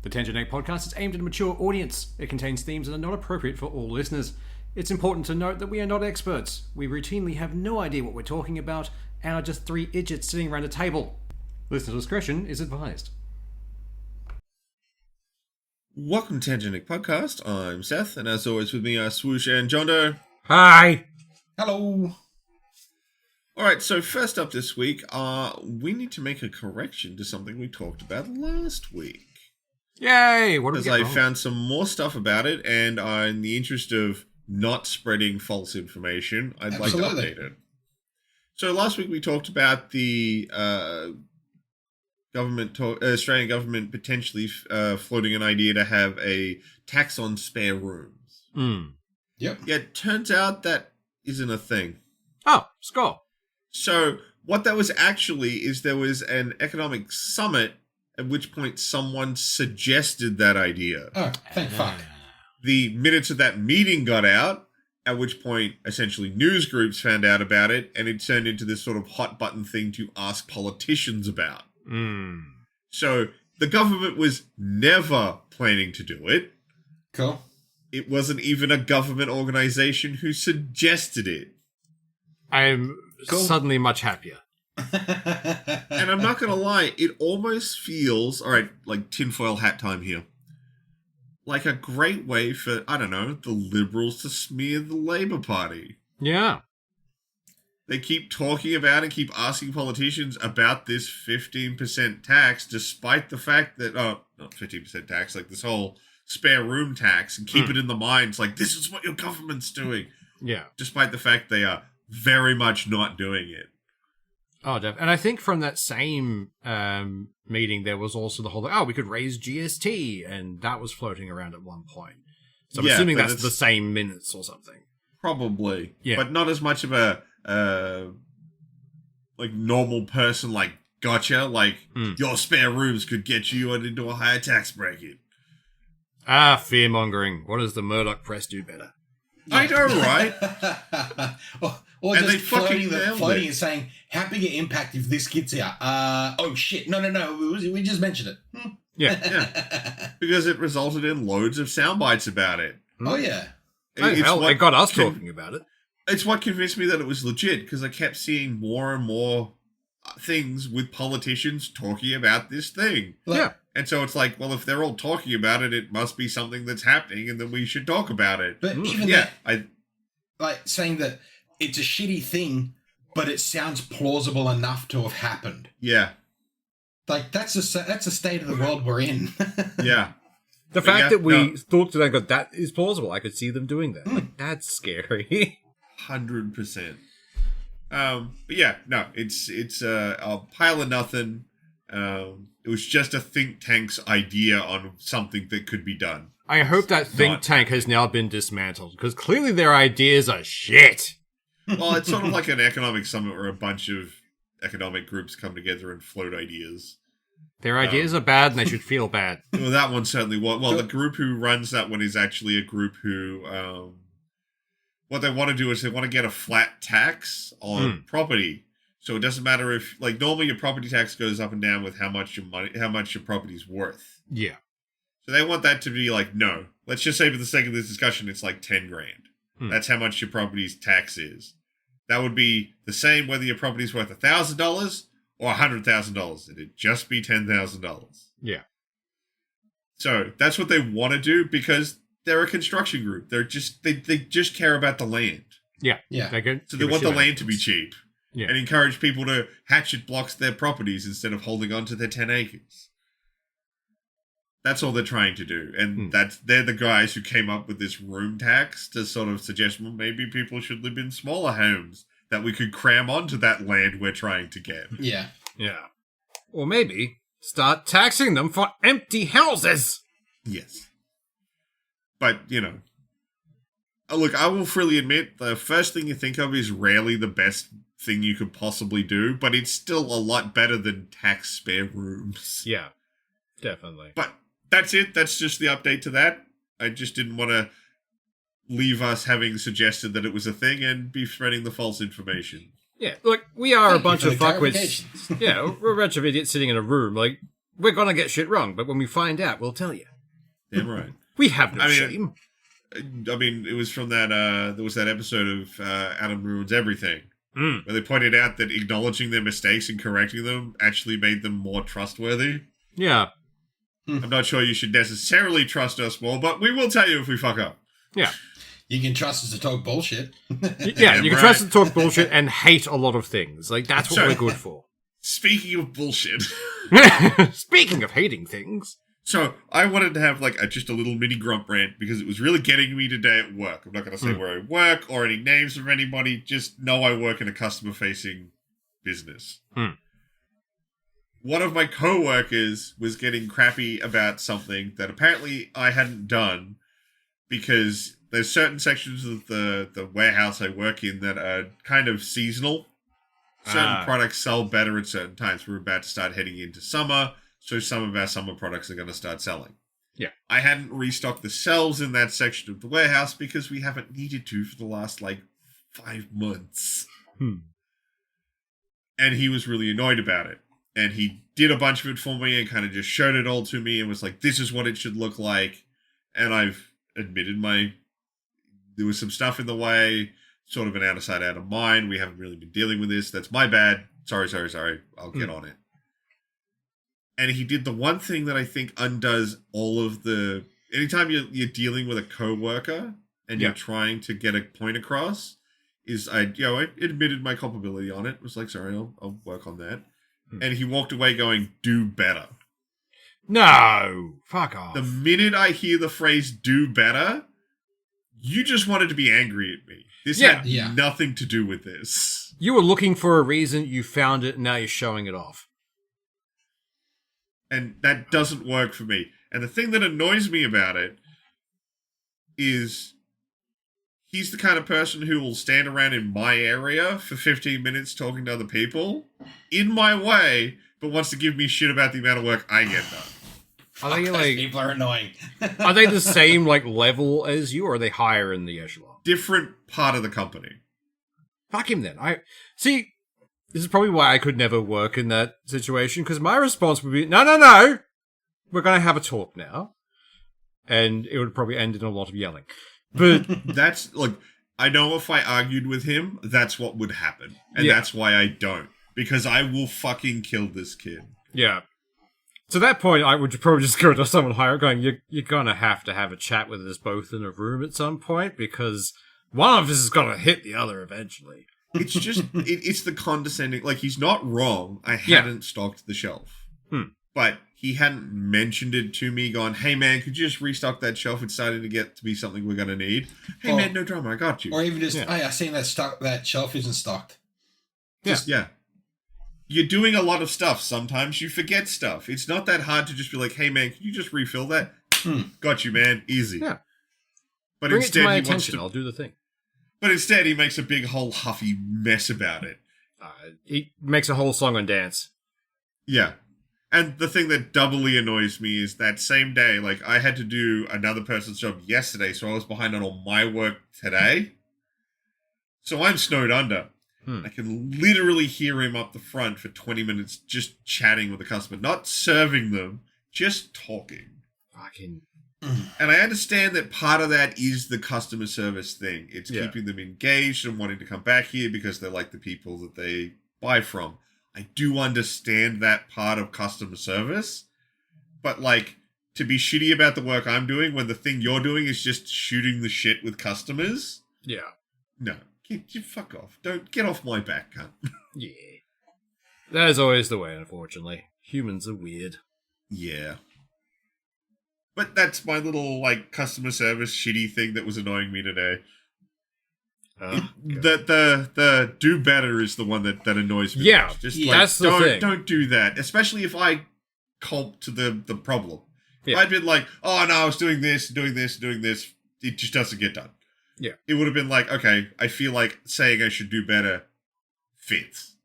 The Tangent Egg podcast is aimed at a mature audience. It contains themes that are not appropriate for all listeners. It's important to note that we are not experts. We routinely have no idea what we're talking about and are just three idiots sitting around a table. Listener discretion is advised. Welcome to Tangent Egg podcast. I'm Seth, and as always with me are Swoosh and John Doe. Hi! Hello. Alright, so first up this week, we need to make a correction to something we talked about last week. Yay! What did we Because get I wrong? found some more stuff about it, and in the interest of not spreading false information, I'd like to update it. So last week we talked about the Australian government potentially floating an idea to have a tax on spare rooms. Yep. Yeah, it turns out that isn't a thing. Oh, score. So what that was actually is there was an economic summit at which point someone suggested that idea. Oh, thank fuck. The minutes of that meeting got out, at which point essentially news groups found out about it, and it turned into this sort of hot button thing to ask politicians about. So the government was never planning to do it. Cool. It wasn't even a government organization who suggested it. I'm suddenly much happier. And I'm not going to lie, it almost feels, alright, like tinfoil hat time here, like a great way for, I don't know, the Liberals to smear the Labour Party. Yeah. They keep talking about and keep asking politicians about this 15% tax, despite the fact that, not 15% tax, like this whole spare room tax, and keep it in the minds like, this is what your government's doing. Yeah. Despite the fact they are very much not doing it. Oh, definitely. And I think from that same meeting, there was also the whole, we could raise GST, and that was floating around at one point. So I'm assuming that's the same minutes or something. Probably. Yeah. But not as much of a, like, normal person, like, gotcha, like, your spare rooms could get you into a higher tax bracket. Fear-mongering. What does the Murdoch press do better? I know, right? or And just they fucking floating it. and saying, how big an impact if this gets out? Oh shit, no, we just mentioned it. Yeah. Because it resulted in loads of sound bites about it. Oh yeah. It got us talking about it. It's what convinced me that it was legit, because I kept seeing more and more things with politicians talking about this thing. Yeah. And so it's like, well, if they're all talking about it, it must be something that's happening, and then we should talk about it. But even that, I like saying that it's a shitty thing, but it sounds plausible enough to have happened. yeah, Like that's a state of the world we're in. yeah. The fact that we thought that is plausible. I could see them doing that. Like, that's scary. 100%. But yeah, no, it's a pile of nothing. It was just a think tank's idea on something that could be done. I hope that think tank has now been dismantled, because clearly their ideas are shit. Well, it's sort of like an economic summit where a bunch of economic groups come together and float ideas. Their ideas are bad, and they should feel bad. Well, that one certainly was. Well, the group who runs that one is actually a group who, what they want to do is they want to get a flat tax on property. So it doesn't matter if, like, normally your property tax goes up and down with how much your property's worth. Yeah. So they want that to be like, no. Let's just say for the sake of this discussion, it's like 10 grand. That's how much your property's tax is. That would be the same whether your property's worth $1,000 or $100,000. It'd just be $10,000. Yeah. So that's what they want to do, because they're a construction group. They're just they just care about the land. Yeah. Yeah. So So they want the land to be cheap. Yeah. And encourage people to hatchet blocks their properties instead of holding on to their 10 acres. That's all they're trying to do. And they're the guys who came up with this room tax to sort of suggest, well, maybe people should live in smaller homes that we could cram onto that land we're trying to get. Yeah. Yeah. Or maybe start taxing them for empty houses. Yes. But, you know, look, I will freely admit, the first thing you think of is rarely the best thing you could possibly do, but it's still a lot better than tax spare rooms. Yeah. Definitely. But that's it. That's just the update to that. I just didn't want to leave us having suggested that it was a thing and be spreading the false information. Yeah, look, we are a bunch of for the fuckwits. Yeah, we're a bunch of idiots sitting in a room. Like, we're gonna get shit wrong, but when we find out, we'll tell you. Damn right. We have no shame. I mean, it was from that, there was that episode of Adam Ruins Everything, where they pointed out that acknowledging their mistakes and correcting them actually made them more trustworthy. Yeah. I'm not sure you should necessarily trust us more, but we will tell you if we fuck up. Yeah. You can trust us to talk bullshit. Yeah, you can trust us to talk bullshit and hate a lot of things. Like, that's what we're good for. Speaking of bullshit. Speaking of hating things. So, I wanted to have, like, just a little mini grump rant because it was really getting me today at work. I'm not going to say where I work or any names of anybody. Just know I work in a customer-facing business. One of my co-workers was getting crappy about something that apparently I hadn't done because there's certain sections of the warehouse I work in that are kind of seasonal. Certain products sell better at certain times. We're about to start heading into summer, so some of our summer products are going to start selling. Yeah. I hadn't restocked the shelves in that section of the warehouse because we haven't needed to for the last, 5 months. And he was really annoyed about it. And he did a bunch of it for me and kind of just showed it all to me and was like, this is what it should look like. And I've admitted there was some stuff in the way, sort of an out of sight, out of mind. We haven't really been dealing with this. That's my bad. Sorry. I'll get on it. And he did the one thing that I think undoes all of the... Anytime you're dealing with a coworker and you're trying to get a point across, is I admitted my culpability on it. Was like, sorry, I'll work on that. And he walked away going, do better. No! Fuck off. The minute I hear the phrase do better, you just wanted to be angry at me. This had nothing to do with this. You were looking for a reason, you found it, and now you're showing it off. And that doesn't work for me. And the thing that annoys me about it is he's the kind of person who will stand around in my area for 15 minutes talking to other people in my way, but wants to give me shit about the amount of work I get done. Are they people are annoying. Are they the same level as you, or are they higher in the echelon? Different part of the company. Fuck him then. See, this is probably why I could never work in that situation, because my response would be, no, we're going to have a talk now. And it would probably end in a lot of yelling. But that's, I know if I argued with him, that's what would happen. And that's why I don't. Because I will fucking kill this kid. Yeah. To that point, I would probably just go to someone higher going, you're going to have a chat with us both in a room at some point, because one of us is going to hit the other eventually. It's just, it's the condescending, he's not wrong. I hadn't stocked the shelf. But he hadn't mentioned it to me, gone, hey man, could you just restock that shelf? It's starting to get to be something we're going to need. Hey man, no drama, I got you. Or even just, hey, I seen that shelf isn't stocked. Yeah. You're doing a lot of stuff. Sometimes you forget stuff. It's not that hard to just be like, hey man, can you just refill that? Got you, man. Easy. Yeah. But Bring instead it to my he attention. wants I'll do the thing. But instead he makes a big whole huffy mess about it. He makes a whole song and dance. Yeah. And the thing that doubly annoys me is that same day, I had to do another person's job yesterday, so I was behind on all my work today. So I'm snowed under. I can literally hear him up the front for 20 minutes just chatting with the customer, not serving them, just talking. Fucking... And I understand that part of that is the customer service thing. It's keeping them engaged and wanting to come back here because they like the people that they buy from. I do understand that part of customer service. But, to be shitty about the work I'm doing when the thing you're doing is just shooting the shit with customers? Yeah. No. You fuck off. Don't get off my back, cunt. Yeah. That is always the way, unfortunately. Humans are weird. Yeah. But that's my little, customer service shitty thing that was annoying me today. The do better is the one that annoys me. Yeah, most. Just that's the thing. Don't do that. Especially if I culp to the problem. Yeah. If I'd been like, oh no, I was doing this, it just doesn't get done. Yeah. It would have been like, okay, I feel like saying I should do better fits.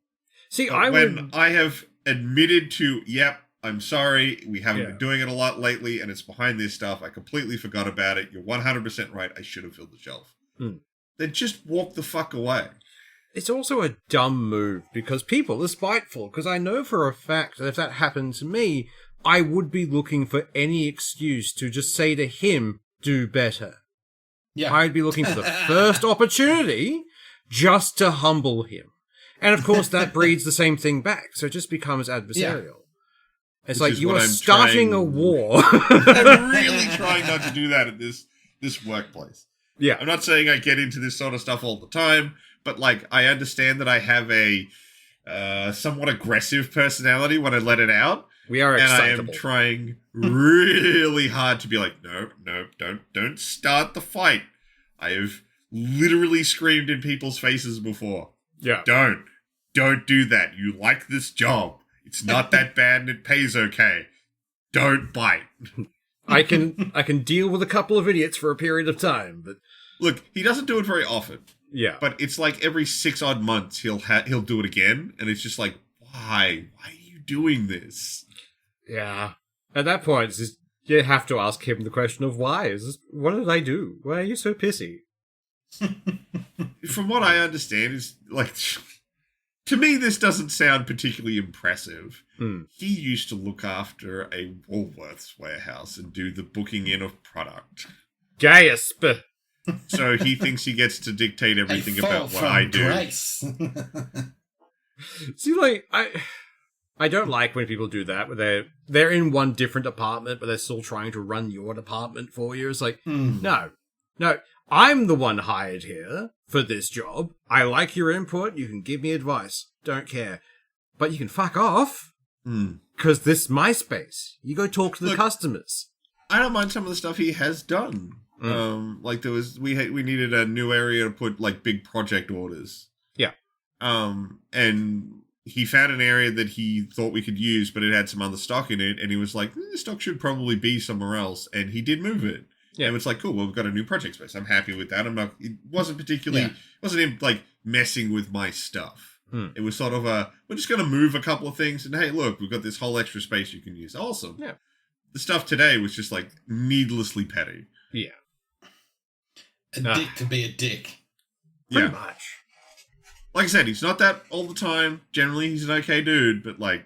See, when I have admitted to, yep, I'm sorry, we haven't been doing it a lot lately, and it's behind this stuff, I completely forgot about it, you're 100% right, I should have filled the shelf. Then just walk the fuck away. It's also a dumb move, because people are spiteful, because I know for a fact that if that happened to me, I would be looking for any excuse to just say to him, do better. Yeah. I'd be looking for the first opportunity just to humble him. And of course, that breeds the same thing back, so it just becomes adversarial. It's Which like is you what are I'm starting trying- a war. I'm really trying not to do that at this workplace. Yeah. I'm not saying I get into this sort of stuff all the time, but like I understand that I have a somewhat aggressive personality when I let it out. We are And I excitable. am trying really hard to be like, no, don't start the fight. I have literally screamed in people's faces before. Yeah. Don't do that. You like this job. It's not that bad and it pays okay. Don't bite. I can deal with a couple of idiots for a period of time, but Look, he doesn't do it very often, yeah. but it's like every 6 odd months he'll do it again, and it's just like, why? Why are you doing this? Yeah. At that point, it's just, you have to ask him the question of why. What did I do? Why are you so pissy? From what I understand, is like, to me, this doesn't sound particularly impressive. He used to look after a Woolworths warehouse and do the booking in of product. Gasp! So he thinks he gets to dictate everything A fall about what from I do. grace. See, like, I don't like when people do that, where they're in one different department, but they're still trying to run your department for you. It's like, no, I'm the one hired here for this job. I like your input. You can give me advice. Don't care. But you can fuck off. Because this is my space. You go talk to the customers. I don't mind some of the stuff he has done. Like we needed a new area to put like big project orders. Yeah. And he found an area that he thought we could use, but it had some other stock in it, and he was like, "This stock should probably be somewhere else," and he did move it. Yeah. And it's like, cool, well, we've got a new project space. I'm happy with that. It wasn't particularly, it wasn't him like messing with my stuff. It was sort of we're just going to move a couple of things, and hey, look, we've got this whole extra space you can use. Awesome. Yeah. The stuff today was just like needlessly petty. Yeah. A dick to be a dick. Pretty much. Like I said, he's not that all the time. Generally, he's an okay dude, but like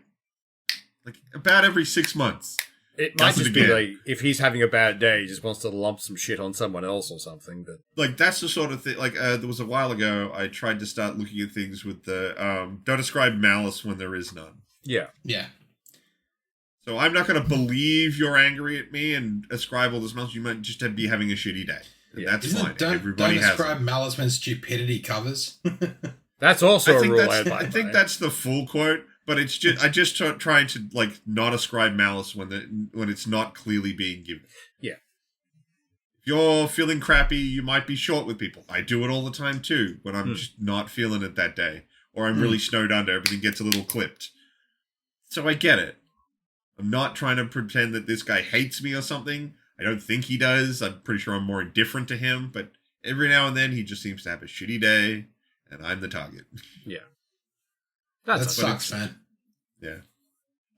about every 6 months. It might just be like, if he's having a bad day, he just wants to lump some shit on someone else or something. But like, that's the sort of thing, like, there was a while ago, I tried to start looking at things with the, don't ascribe malice when there is none. Yeah. Yeah. So I'm not going to believe you're angry at me and ascribe all this malice. You might just be having a shitty day. And that's Isn't fine. it, don't Everybody has ascribe it. malice when stupidity covers. That's also a rule I I think that's the full quote, but it's just trying to like not ascribe malice when it's not clearly being given. Yeah. If you're feeling crappy, you might be short with people. I do it all the time too when I'm just not feeling it that day, or I'm really snowed under. Everything gets a little clipped. So I get it. I'm not trying to pretend that this guy hates me or something. I don't think he does. I'm pretty sure I'm more indifferent to him, but every now and then he just seems to have a shitty day. And I'm the target. Yeah. That sucks, man. Yeah.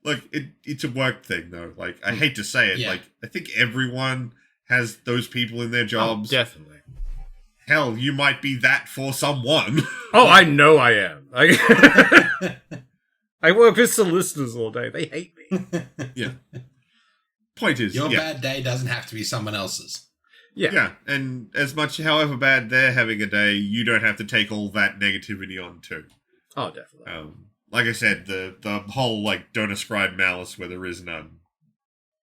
Look, it's a work thing, though. Like, I hate to say it. Yeah. Like, I think everyone has those people in their jobs. Oh, definitely. Hell, you might be that for someone. Oh, I know I am. I work with solicitors all day. They hate me. Yeah. Point is, your bad day doesn't have to be someone else's. Yeah. Yeah, and as much, however bad they're having a day, you don't have to take all that negativity on, too. Oh, definitely. Like I said, the whole, like, don't ascribe malice where there is none.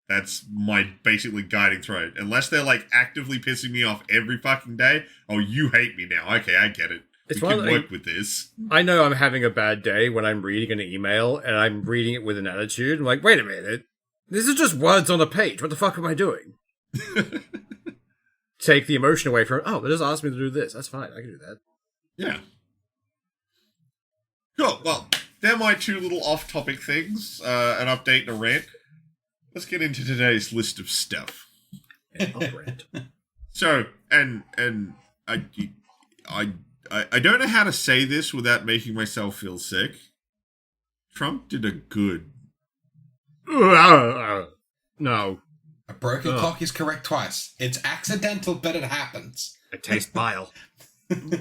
That's my basically guiding thread. Unless they're, like, actively pissing me off every fucking day, oh, you hate me now. Okay, I get it. We can work with this. I know I'm having a bad day when I'm reading an email, and I'm reading it with an attitude. I'm like, wait a minute. This is just words on a page. What the fuck am I doing? Take the emotion away from it. Oh, they just asked me to do this. That's fine. I can do that. Yeah. Cool. Well, they're my two little off-topic things. An update and a rant. Let's get into today's list of stuff. Rant. So, and I don't know how to say this without making myself feel sick. Trump did a good. No. A broken clock is correct twice. It's accidental, but it happens. I taste bile.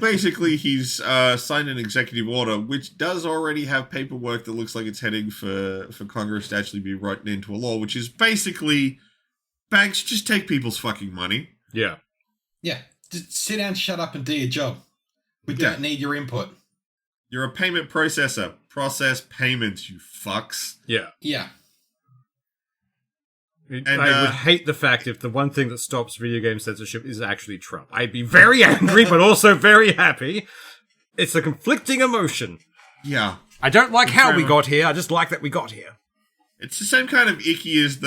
Basically, he's signed an executive order, which does already have paperwork that looks like it's heading for Congress to actually be written into a law, which is basically, banks, just take people's fucking money. Yeah. Yeah. Just sit down, shut up, and do your job. We don't need your input. You're a payment processor. Process payments, you fucks. Yeah. Yeah. And, I would hate the fact if the one thing that stops video game censorship is actually Trump. I'd be very angry, but also very happy. It's a conflicting emotion. Yeah. I don't like how we got here. I just like that we got here. It's the same kind of icky as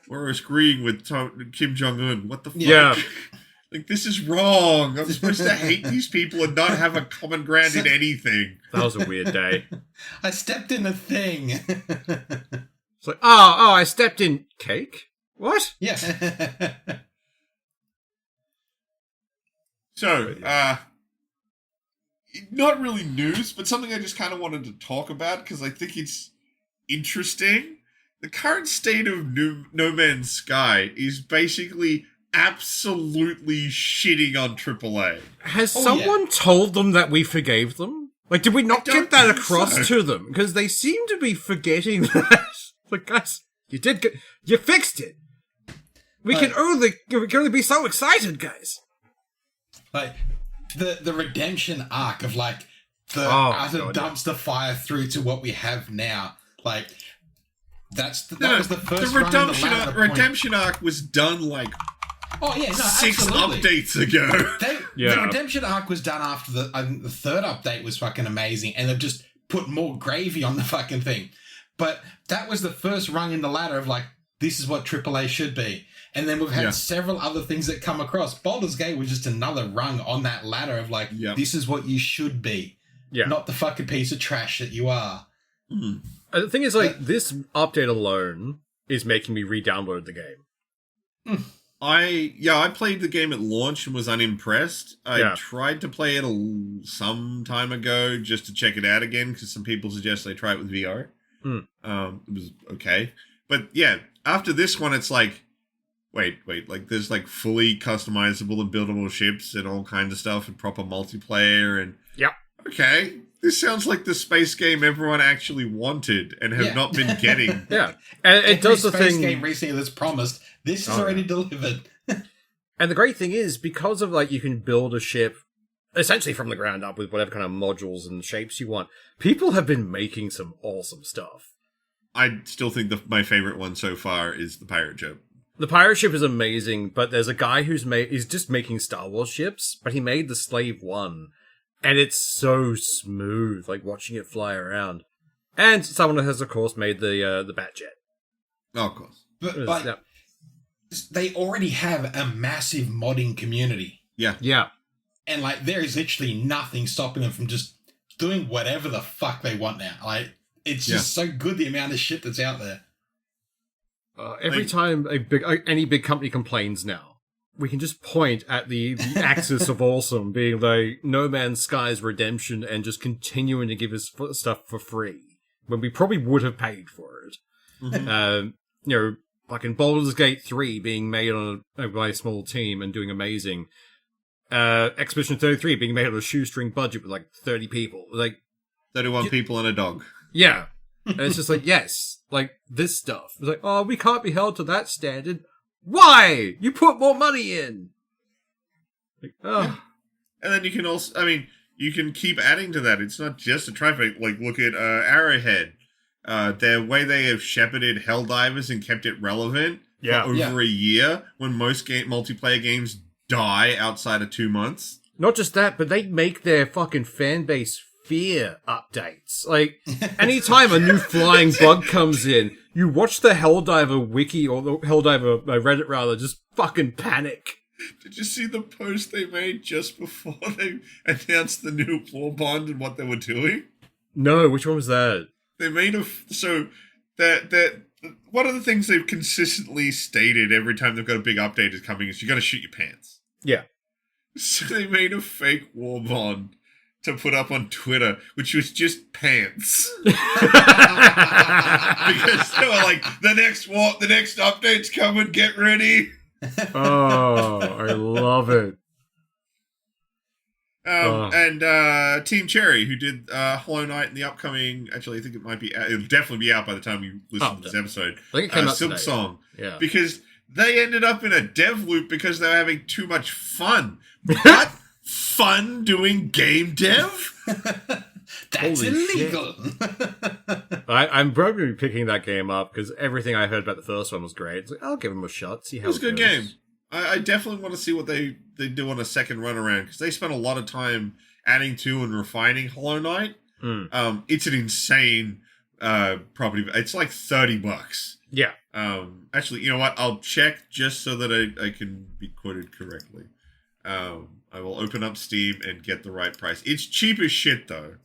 we're agreeing with Kim Jong-un. What the fuck? Yeah. Like, this is wrong. I'm supposed to hate these people and not have a common ground in anything. That was a weird day. I stepped in a thing. It's like, oh, I stepped in cake? What? Yeah. So, not really news, but something I just kind of wanted to talk about because I think it's interesting. The current state of No Man's Sky is basically absolutely shitting on AAA. Has someone told them that we forgave them? Like, did we not get that across to them? Because they seem to be forgetting that. Like, guys, you fixed it. We can only be so excited, guys. Like, the redemption arc of, like, the utter dumpster fire through to what we have now. Like, that was the first the redemption arc was done, like, six absolutely. updates ago. The redemption arc was done after the third update was fucking amazing, and they've just put more gravy on the fucking thing. But that was the first rung in the ladder of, like, this is what AAA should be. And then we've had several other things that come across. Baldur's Gate was just another rung on that ladder of, like, this is what you should be. Yeah. Not the fucking piece of trash that you are. Mm. The thing is, like, this update alone is making me re-download the game. I played the game at launch and was unimpressed. I tried to play it some time ago just to check it out again because some people suggested I try it with VR. It was okay. But yeah, after this one, it's like, wait, like there's like fully customizable and buildable ships and all kinds of stuff and proper multiplayer and okay, this sounds like the space game everyone actually wanted and have not been getting. And it does the thing. Game recently that's promised. This is already delivered. And the great thing is, because of, like, you can build a ship essentially from the ground up with whatever kind of modules and shapes you want, people have been making some awesome stuff. I still think my favorite one so far is the pirate ship. The pirate ship is amazing, but there's a guy he's just making Star Wars ships, but he made the Slave One, and it's so smooth, like watching it fly around. And someone has, of course, made the Batjet. Oh, of course. But like, they already have a massive modding community. Yeah. And like, there is literally nothing stopping them from just doing whatever the fuck they want now. Like, it's just so good, the amount of shit that's out there. Every time any big company complains now, we can just point at the axis of awesome being like No Man's Sky's redemption and just continuing to give us stuff for free when we probably would have paid for it. Mm-hmm. Like in Baldur's Gate 3 being made by a small team and doing amazing. Expedition 33 being made on a shoestring budget with like 30 people. Like 31 people and a dog. Yeah. And it's just like, yes, like this stuff. It's like, oh, we can't be held to that standard. Why? You put more money in. Like, oh. And then you can also, you can keep adding to that. It's not just a traffic. Like, look at Arrowhead. The way they have shepherded Helldivers and kept it relevant for over a year when most multiplayer games die outside of 2 months. Not just that, but they make their fucking fan base fear updates. Like, anytime a new flying bug comes in, you watch the Helldiver wiki, or the Helldiver Reddit rather, just fucking panic. Did you see the post they made just before they announced the new Warbond and what they were doing? No, which one was that? They made that one of the things they've consistently stated every time they've got a big update is coming is you got to shoot your pants. Yeah. So they made a fake Warbond to put up on Twitter, which was just pants. Because they were like, the next update's coming, get ready. Oh, I love it. And Team Cherry, who did Hollow Knight and the upcoming... Actually, I think it might be... It'll definitely be out by the time you listen to this episode. I think it came out Silk today, Song. Yeah. Because they ended up in a dev loop because they were having too much fun. What? Fun doing game dev? That's Holy illegal. I'm probably picking that game up because everything I heard about the first one was great. It's like, I'll give him a shot, see how It was a good goes. game. I definitely want to see what they do on a second run around because they spent a lot of time adding to and refining Hollow Knight. It's an insane property. It's like $30. Yeah. Actually, you know what? I'll check just so that I can be quoted correctly. I will open up Steam and get the right price. It's cheap as shit though.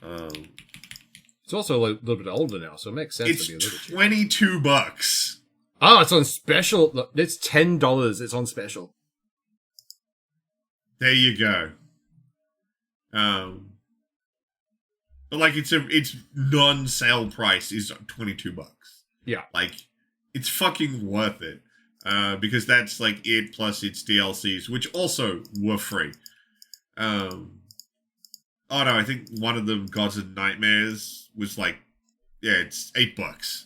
It's also a little bit older now, so it makes sense It's to be a little cheap. $22. Oh, it's on special. Look, it's $10. It's on special. There you go. But like its non-sale price is $22. Yeah. Like it's fucking worth it. Because that's like it plus its DLCs, which also were free. Oh no, I think one of them, Gods and Nightmares, was like, yeah, it's $8.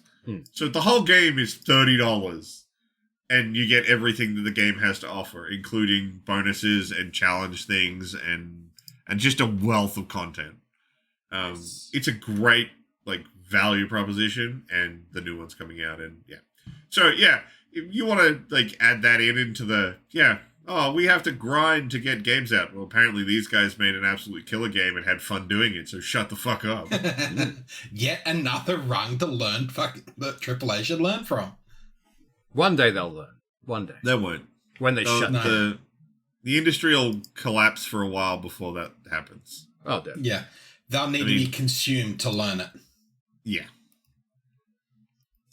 So the whole game is $30, and you get everything that the game has to offer, including bonuses and challenge things and just a wealth of content. It's a great like value proposition, and the new one's coming out, and yeah. So yeah, if you want to like add that into the we have to grind to get games out. Well, apparently these guys made an absolute killer game and had fun doing it, so shut the fuck up. Yet another rung to learn that AAA should learn from. One day they'll learn. One day. They won't. When they shut down. The industry will collapse for a while before that happens. Oh, definitely. Yeah. They'll need to be consumed to learn it. Yeah.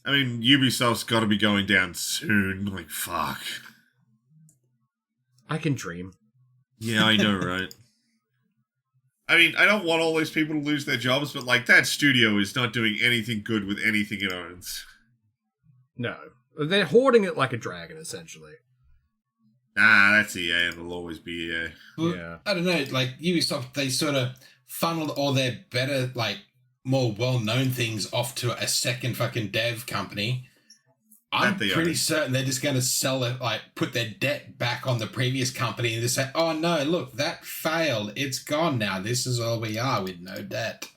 I mean, Ubisoft's got to be going down soon. Like, fuck. I can dream. Yeah, I know, right? I mean, I don't want all those people to lose their jobs, but, like, that studio is not doing anything good with anything it owns. No. They're hoarding it like a dragon, essentially. Nah, that's EA, and it'll always be EA. Well, Yeah. I don't know, like, Ubisoft, they sort of funneled all their better, like, more well-known things off to a second fucking dev company. I'm pretty certain they're just going to sell it, like, put their debt back on the previous company and just say, oh, no, look, that failed. It's gone now. This is all we are with no debt.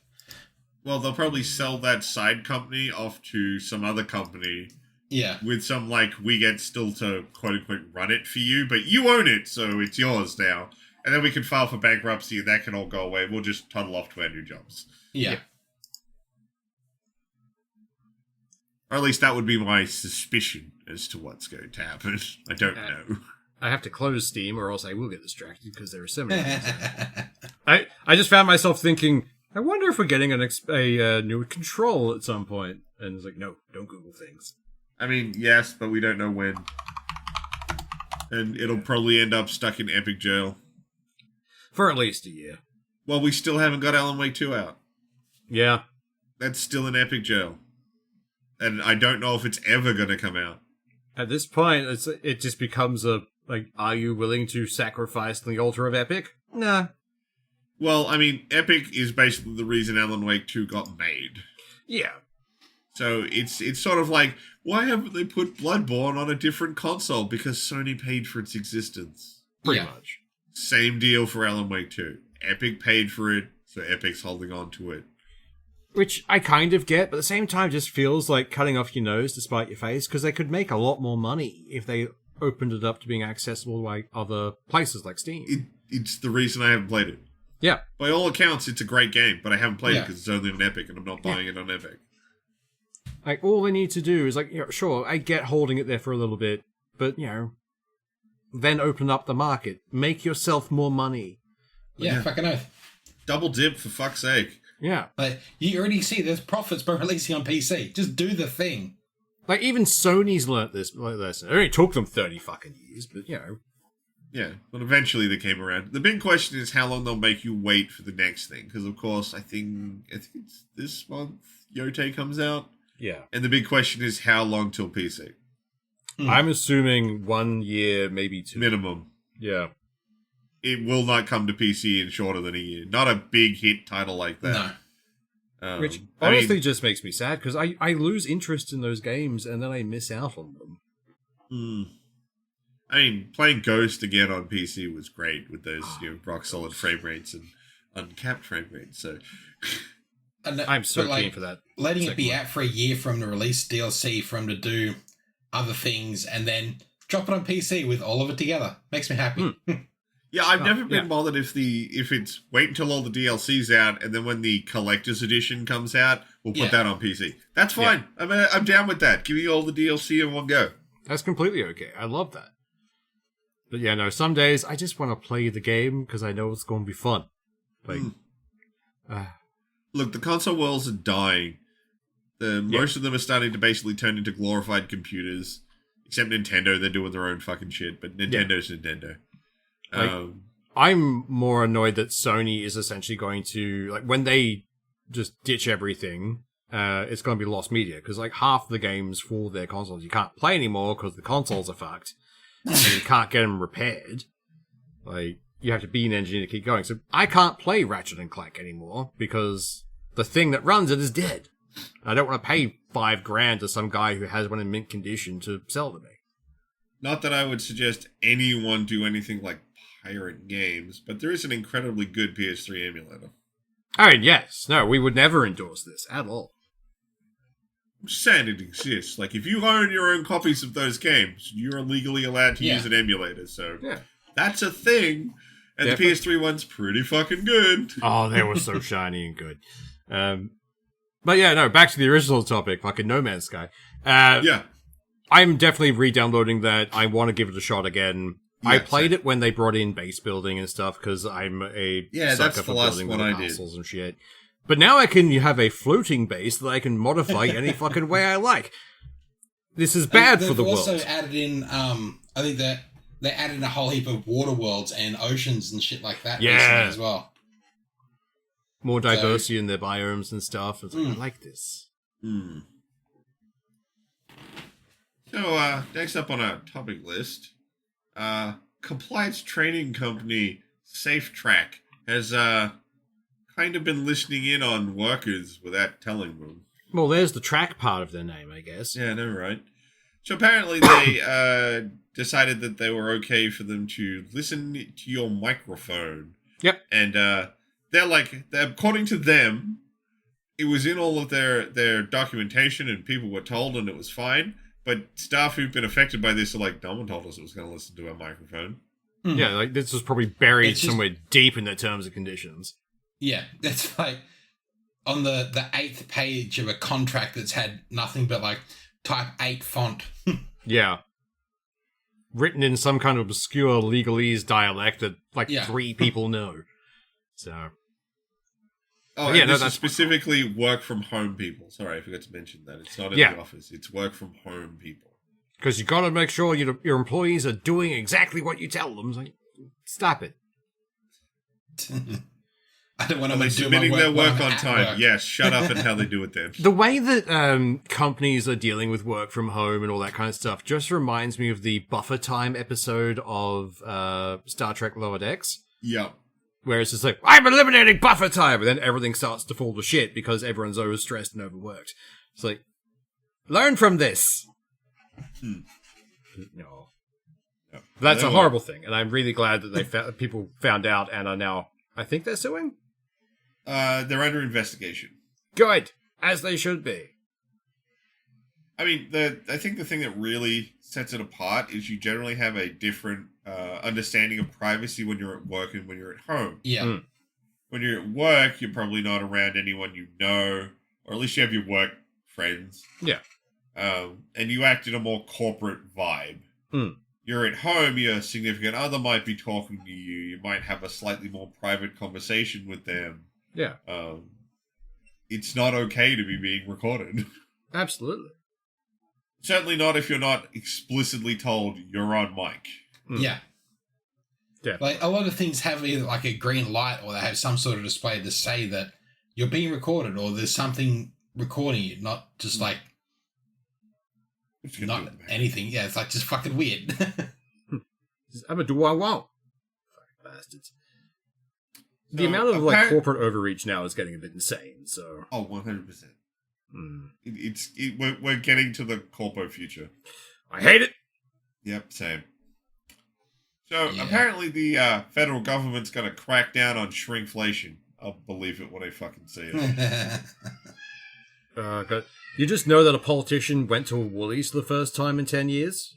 Well, they'll probably sell that side company off to some other company. Yeah. With some, like, we get still to, quote-unquote, run it for you, but you own it, so it's yours now. And then we can file for bankruptcy, and that can all go away. We'll just toddle off to our new jobs. Yeah. Or at least that would be my suspicion as to what's going to happen. I don't know. I have to close Steam or else I will get distracted because there are so many things. I just found myself thinking, I wonder if we're getting a new control at some point. And it's like, no, don't Google things. I mean, yes, but we don't know when. And it'll probably end up stuck in Epic jail. For at least a year. Well, we still haven't got Alan Wake 2 out. Yeah. That's still in Epic jail. And I don't know if it's ever going to come out. At this point, it just becomes are you willing to sacrifice the altar of Epic? Nah. Well, I mean, Epic is basically the reason Alan Wake 2 got made. Yeah. So it's sort of like, why haven't they put Bloodborne on a different console? Because Sony paid for its existence. Pretty much. Same deal for Alan Wake 2. Epic paid for it, so Epic's holding on to it. Which I kind of get, but at the same time just feels like cutting off your nose to spite your face, because they could make a lot more money if they opened it up to being accessible by other places like Steam. It's the reason I haven't played it. Yeah. By all accounts, it's a great game, but I haven't played it because it's only on Epic, and I'm not buying it on Epic. Like, all they need to do is, like, sure, I get holding it there for a little bit, but, then open up the market. Make yourself more money. Yeah, fucking oath. Double dip, for fuck's sake. Yeah. Like, you already see there's profits by releasing on PC. Just do the thing. Like, even Sony's learnt this lesson. It only took them 30 fucking years, but, Yeah, but eventually they came around. The big question is how long they'll make you wait for the next thing. Because, of course, I think it's this month Yote comes out. Yeah. And the big question is how long till PC? I'm assuming 1 year, maybe 2. Minimum. Yeah. it will not come to PC in shorter than a year. Not a big hit title like that. No. Which honestly just makes me sad, because I lose interest in those games and then I miss out on them. I mean, playing Ghost again on PC was great with those rock solid frame rates and uncapped frame rates. So I'm so keen for that. Letting it be out for a year from the release DLC, for them to do other things, and then drop it on PC with all of it together makes me happy. Yeah, I've never been bothered if it's wait until all the DLC's out, and then when the collector's edition comes out, we'll put that on PC. That's fine. Yeah. I'm down with that. Give me all the DLC in one go. That's completely okay. I love that. But yeah, no, some days I just want to play the game because I know it's going to be fun. Like, Look, the console worlds are dying. Most of them are starting to basically turn into glorified computers. Except Nintendo, they're doing their own fucking shit, but Nintendo's Nintendo. I'm more annoyed that Sony is essentially going to, like, when they just ditch everything, it's going to be lost media, because like half the games for their consoles you can't play anymore because the consoles are fucked, and you can't get them repaired. Like, you have to be an engineer to keep going. So I can't play Ratchet and Clank anymore because the thing that runs it is dead. I don't want to pay $5,000 to some guy who has one in mint condition to sell to me. Not that I would suggest anyone do anything like pirate games, but there is an incredibly good PS3 emulator. I mean, yes. No, we would never endorse this at all. I'm just saying it exists. Like, if you own your own copies of those games, you're legally allowed to use an emulator, so that's a thing. And the PS3 one's pretty fucking good. Oh, they were so shiny and good. But yeah, no, back to the original topic, fucking No Man's Sky. I'm definitely re-downloading that. I want to give it a shot again. I played it when they brought in base building and stuff, because I'm a sucker for building little castles and shit. But now I can have a floating base that I can modify any fucking way I like. This is bad for the world. They've also added in, I think that they added in a whole heap of water worlds and oceans and shit like that recently as well. More diversity in their biomes and stuff. It's like, I like this. So, next up on our topic list, compliance training company SafeTrack has kind of been listening in on workers without telling them. Well, there's the track part of their name, I guess. Yeah, no, right. So apparently they decided that they were okay for them to listen to your microphone. Yep. And they're like, according to them, it was in all of their documentation and people were told and it was fine. But staff who've been affected by this are like, no one told us it was going to listen to our microphone. Yeah, like this was probably buried somewhere deep in the terms and conditions. Yeah, that's like on the 8th page of a contract that's had nothing but like type 8 font. Yeah. Written in some kind of obscure legalese dialect that like 3 people know. So. Oh, yeah, no, that's specifically work from home people. Sorry, I forgot to mention that. It's not in the office. It's work from home people. Because you got to make sure your employees are doing exactly what you tell them. It's like, stop it. I don't want to make submitting their work on time. Yes, shut up and how they do it then. The way that companies are dealing with work from home and all that kind of stuff just reminds me of the Buffer Time episode of Star Trek Lower Decks. Yep. Where it's just like, I'm eliminating buffer time, and then everything starts to fall to shit because everyone's overstressed and overworked. It's like, learn from this. No. That's a horrible thing, and I'm really glad that people found out and are now, I think they're suing? They're under investigation. Good, as they should be. I mean, I think the thing that really sets it apart is you generally have a different understanding of privacy when you're at work and when you're at home. Yeah. When you're at work, you're probably not around anyone you know, or at least you have your work friends. Yeah. And you act in a more corporate vibe. You're at home, your significant other might be talking to you. You might have a slightly more private conversation with them. Yeah. It's not okay to be being recorded. Absolutely. Certainly not if you're not explicitly told you're on mic. Yeah. Yeah. Like, a lot of things have either like a green light or they have some sort of display to say that you're being recorded or there's something recording you, not just like not anything. Yeah, it's like just fucking weird. I'm a do I want. bastards. The So, amount of like corporate overreach now is getting a bit insane. So 100%. We're getting to the corpo future. I hate it. Yep, same. So apparently the federal government's going to crack down on shrinkflation. I'll believe it when I fucking see it. God. You just know that a politician went to a Woolies for the first time in 10 years?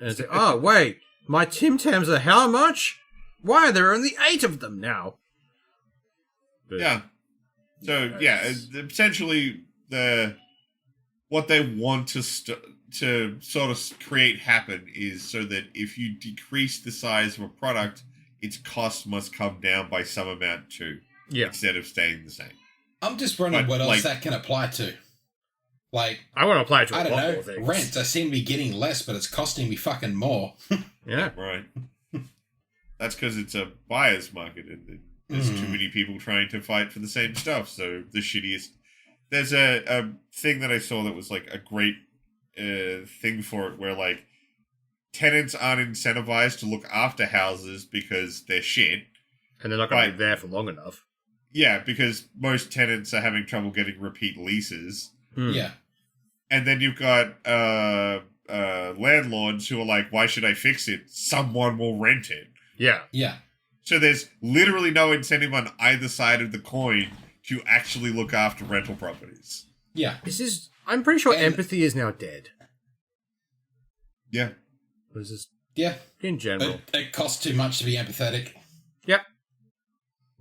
And it's like, oh, wait, my Tim Tams are how much? Why are there only 8 of them now? But, yeah. So, essentially, what they want to sort of create happen is so that if you decrease the size of a product, its cost must come down by some amount too. Yeah. Instead of staying the same. I'm just wondering what else that can apply to. Like, I want to apply it to I don't know, more things. Rent. I seem to be getting less, but it's costing me fucking more. Yeah. Right. That's because it's a buyer's market and there's too many people trying to fight for the same stuff. So the shittiest... There's a thing that I saw that was like a great thing for it where like tenants aren't incentivized to look after houses because they're shit. And they're not going to be there for long enough. Yeah, because most tenants are having trouble getting repeat leases. Yeah. And then you've got landlords who are like, why should I fix it? Someone will rent it. Yeah. Yeah. So there's literally no incentive on either side of the coin to actually look after rental properties. Yeah. I'm pretty sure empathy is now dead. Yeah. This is Yeah. in general. It costs too much to be empathetic. Yep.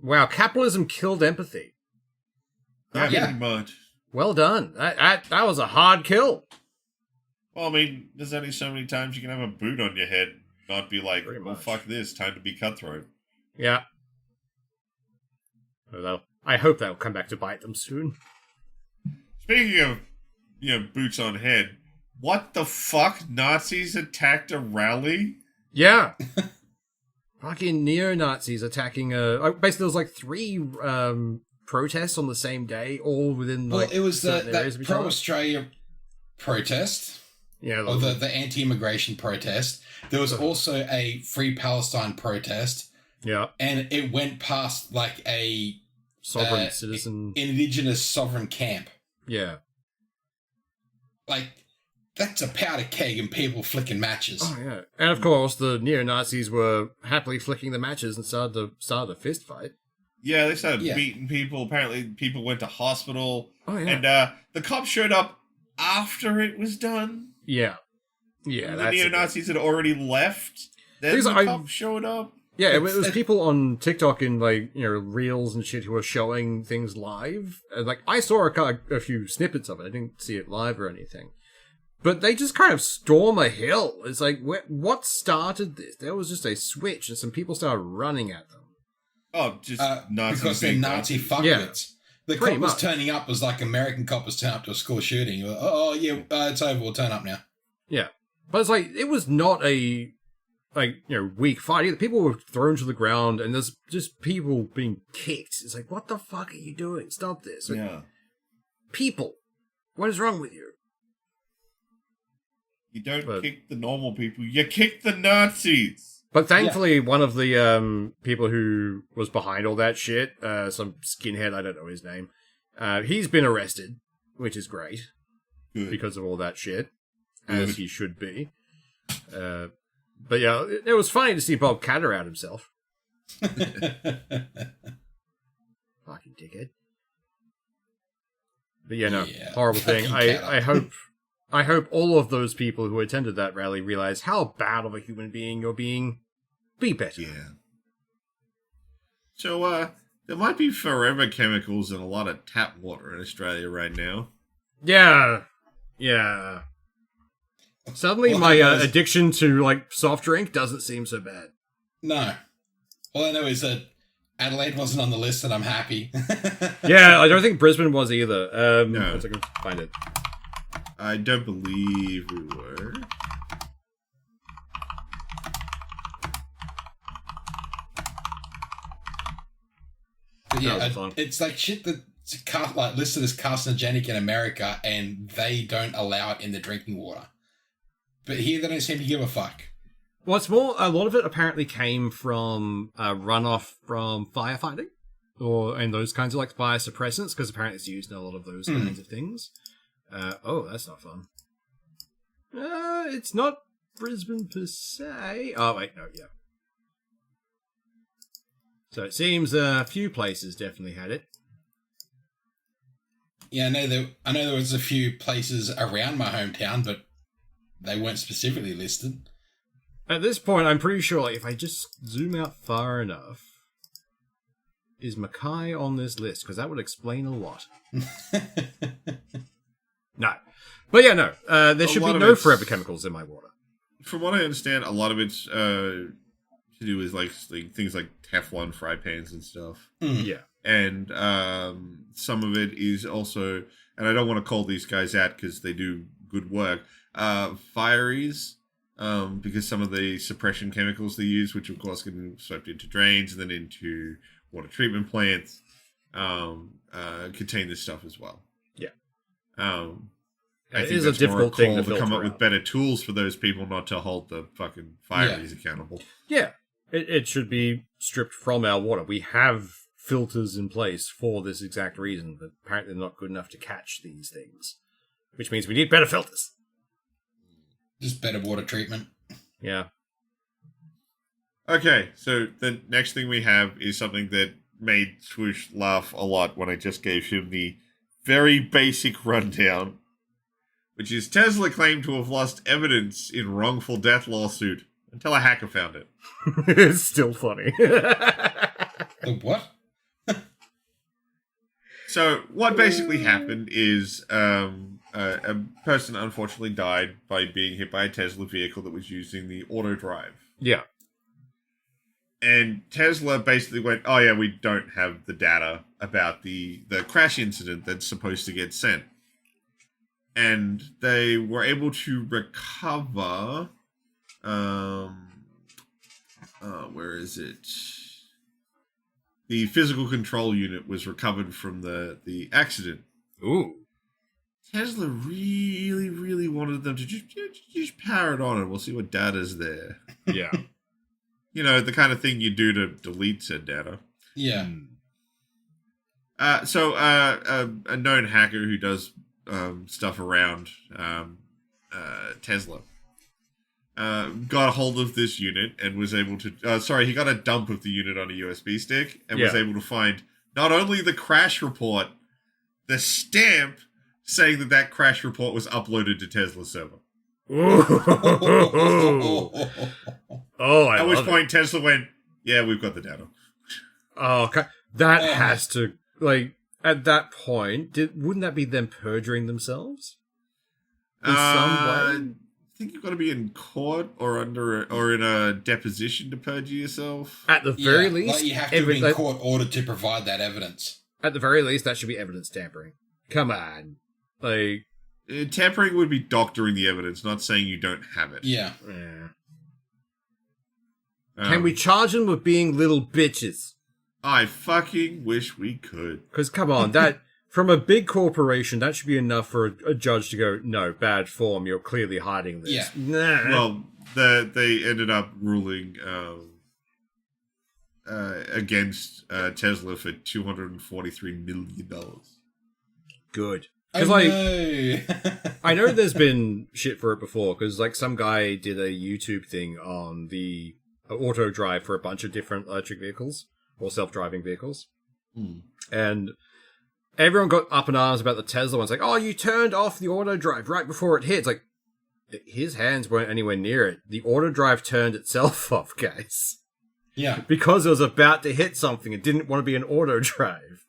Wow, capitalism killed empathy. Yeah, pretty much. Well done. That was a hard kill. Well, I mean, there's only so many times you can have a boot on your head, not be like, well, fuck this, time to be cutthroat. Yeah. Well, I hope that'll come back to bite them soon. Speaking of, boots on head, what the fuck? Nazis attacked a rally? Yeah. Fucking neo-Nazis attacking basically there was like 3 protests on the same day, all within like... Well, it was that pro-Australia protest. Yeah. Or the anti-immigration protest. There was also a Free Palestine protest. Yeah. And it went past like a... sovereign citizen... indigenous sovereign camp. Yeah. Like... That's a powder keg and people flicking matches. Oh, yeah. And of course, the neo-Nazis were happily flicking the matches and started a fist fight. Yeah, they started beating people. Apparently, people went to hospital. Oh, yeah. And the cops showed up after it was done. Yeah. Yeah, the neo-Nazis had already left. Then the cops showed up. Yeah, it was people on TikTok and, like, reels and shit who were showing things live. And, like, I saw a few snippets of it. I didn't see it live or anything. But they just kind of storm a hill. It's like, what started this? There was just a switch, and some people started running at them. Oh, just Nazi because they're Nazi fuckwits. Yeah, the cop was turning up was like American cop was turning up to a school shooting. You're like, it's over. We'll turn up now. Yeah, but it's like it was not a weak fight either. People were thrown to the ground, and there's just people being kicked. It's like, what the fuck are you doing? Stop this! Like, people, what is wrong with you? You don't kick the normal people, you kick the Nazis! But thankfully, one of the people who was behind all that shit, some skinhead, I don't know his name, he's been arrested, which is great. Good. Because of all that shit, as he should be. But yeah, it was funny to see Bob Catter out himself. Fucking dickhead. But yeah, horrible thing. I hope all of those people who attended that rally realize how bad of a human being you're being. Be better. Yeah. So, there might be forever chemicals in a lot of tap water in Australia right now. Yeah. Yeah. Suddenly my addiction to, like, soft drink doesn't seem so bad. No. All I know is that Adelaide wasn't on the list and I'm happy. Yeah, I don't think Brisbane was either. No. Once I can find it. I don't believe we were. But yeah, it's like shit that's like listed as carcinogenic in America, and they don't allow it in the drinking water. But here they don't seem to give a fuck. What's more, a lot of it apparently came from runoff from firefighting, and those kinds of like fire suppressants, because apparently it's used in a lot of those kinds of things. Oh, that's not fun. It's not Brisbane per se. Oh wait, no, yeah. So it seems a few places definitely had it. Yeah, I know there was a few places around my hometown, but they weren't specifically listed. At this point, I'm pretty sure like, if I just zoom out far enough, is Mackay on this list? Because that would explain a lot. No. But yeah, no. There should be no forever chemicals in my water. From what I understand, a lot of it's to do with like things like Teflon fry pans and stuff. Yeah. And some of it is also, and I don't want to call these guys out because they do good work, fireys, because some of the suppression chemicals they use, which of course get swept into drains and then into water treatment plants, contain this stuff as well. Yeah. I it think is that's a difficult thing to come up out. with better tools for those people not to hold the fucking fireys accountable. Yeah. It should be stripped from our water. We have filters in place for this exact reason, but apparently they're not good enough to catch these things, which means we need better filters. Just better water treatment. Yeah. Okay, so the next thing we have is something that made Swoosh laugh a lot when I just gave him the very basic rundown, which is Tesla claimed to have lost evidence in wrongful death lawsuit until a hacker found it. It's still funny. The what? So what basically happened is a person unfortunately died by being hit by a Tesla vehicle that was using the auto drive. Yeah. And Tesla basically went, oh yeah, we don't have the data about the crash incident that's supposed to get sent. And they were able to recover, where is it? The physical control unit was recovered from the accident. Ooh. Tesla really, really wanted them to just power it on and we'll see what data's there. Yeah. You know, the kind of thing you do to delete said data. Yeah. So a known hacker who does stuff around Tesla got a hold of this unit and was able to... he got a dump of the unit on a USB stick and was able to find not only the crash report, the stamp saying that crash report was uploaded to Tesla's server. At which point Tesla went, yeah, we've got the data. Oh, okay. That has to, like, at that point, wouldn't that be them perjuring themselves? In some way? I think you've got to be in court or in a deposition to perjure yourself. At the very least, like you have to be in court ordered to provide that evidence. At the very least, that should be evidence tampering. Come on, like tampering would be doctoring the evidence, not saying you don't have it. Yeah. Can we charge them with being little bitches? I fucking wish we could. Because come on, that from a big corporation, that should be enough for a judge to go, no, bad form. You're clearly hiding this. Yeah. Nah. Well, they ended up ruling against Tesla for $243 million. Good. Because I know there's been shit for it before. Because like some guy did a YouTube thing on the auto drive for a bunch of different electric vehicles or self-driving vehicles, and everyone got up in arms about the Tesla one. It's like, oh, you turned off the auto drive right before it hit. It's like his hands weren't anywhere near it. The auto drive turned itself off, guys. Yeah, because it was about to hit something. It didn't want to be an auto drive.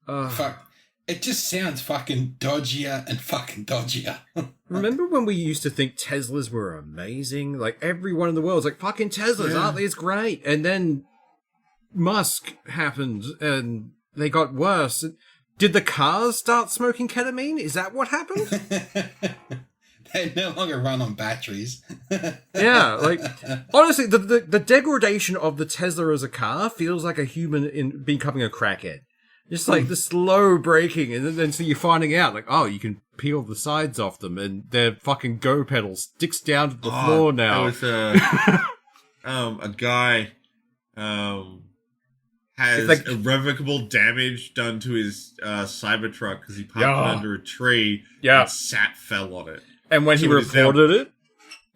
Fuck. It just sounds fucking dodgier and fucking dodgier. Remember when we used to think Teslas were amazing? Like, everyone in the world was like, fucking Teslas, aren't they? It's great. And then Musk happened, and they got worse. Did the cars start smoking ketamine? Is that what happened? They no longer run on batteries. Yeah, like, honestly, the degradation of the Tesla as a car feels like a human in becoming a crackhead. Just like the slow braking, and then so you're finding out, like, oh, you can peel the sides off them, and their fucking go pedal sticks down to the floor now. There was a guy has like, irrevocable damage done to his Cybertruck because he parked it under a tree and sat fell on it. And when he reported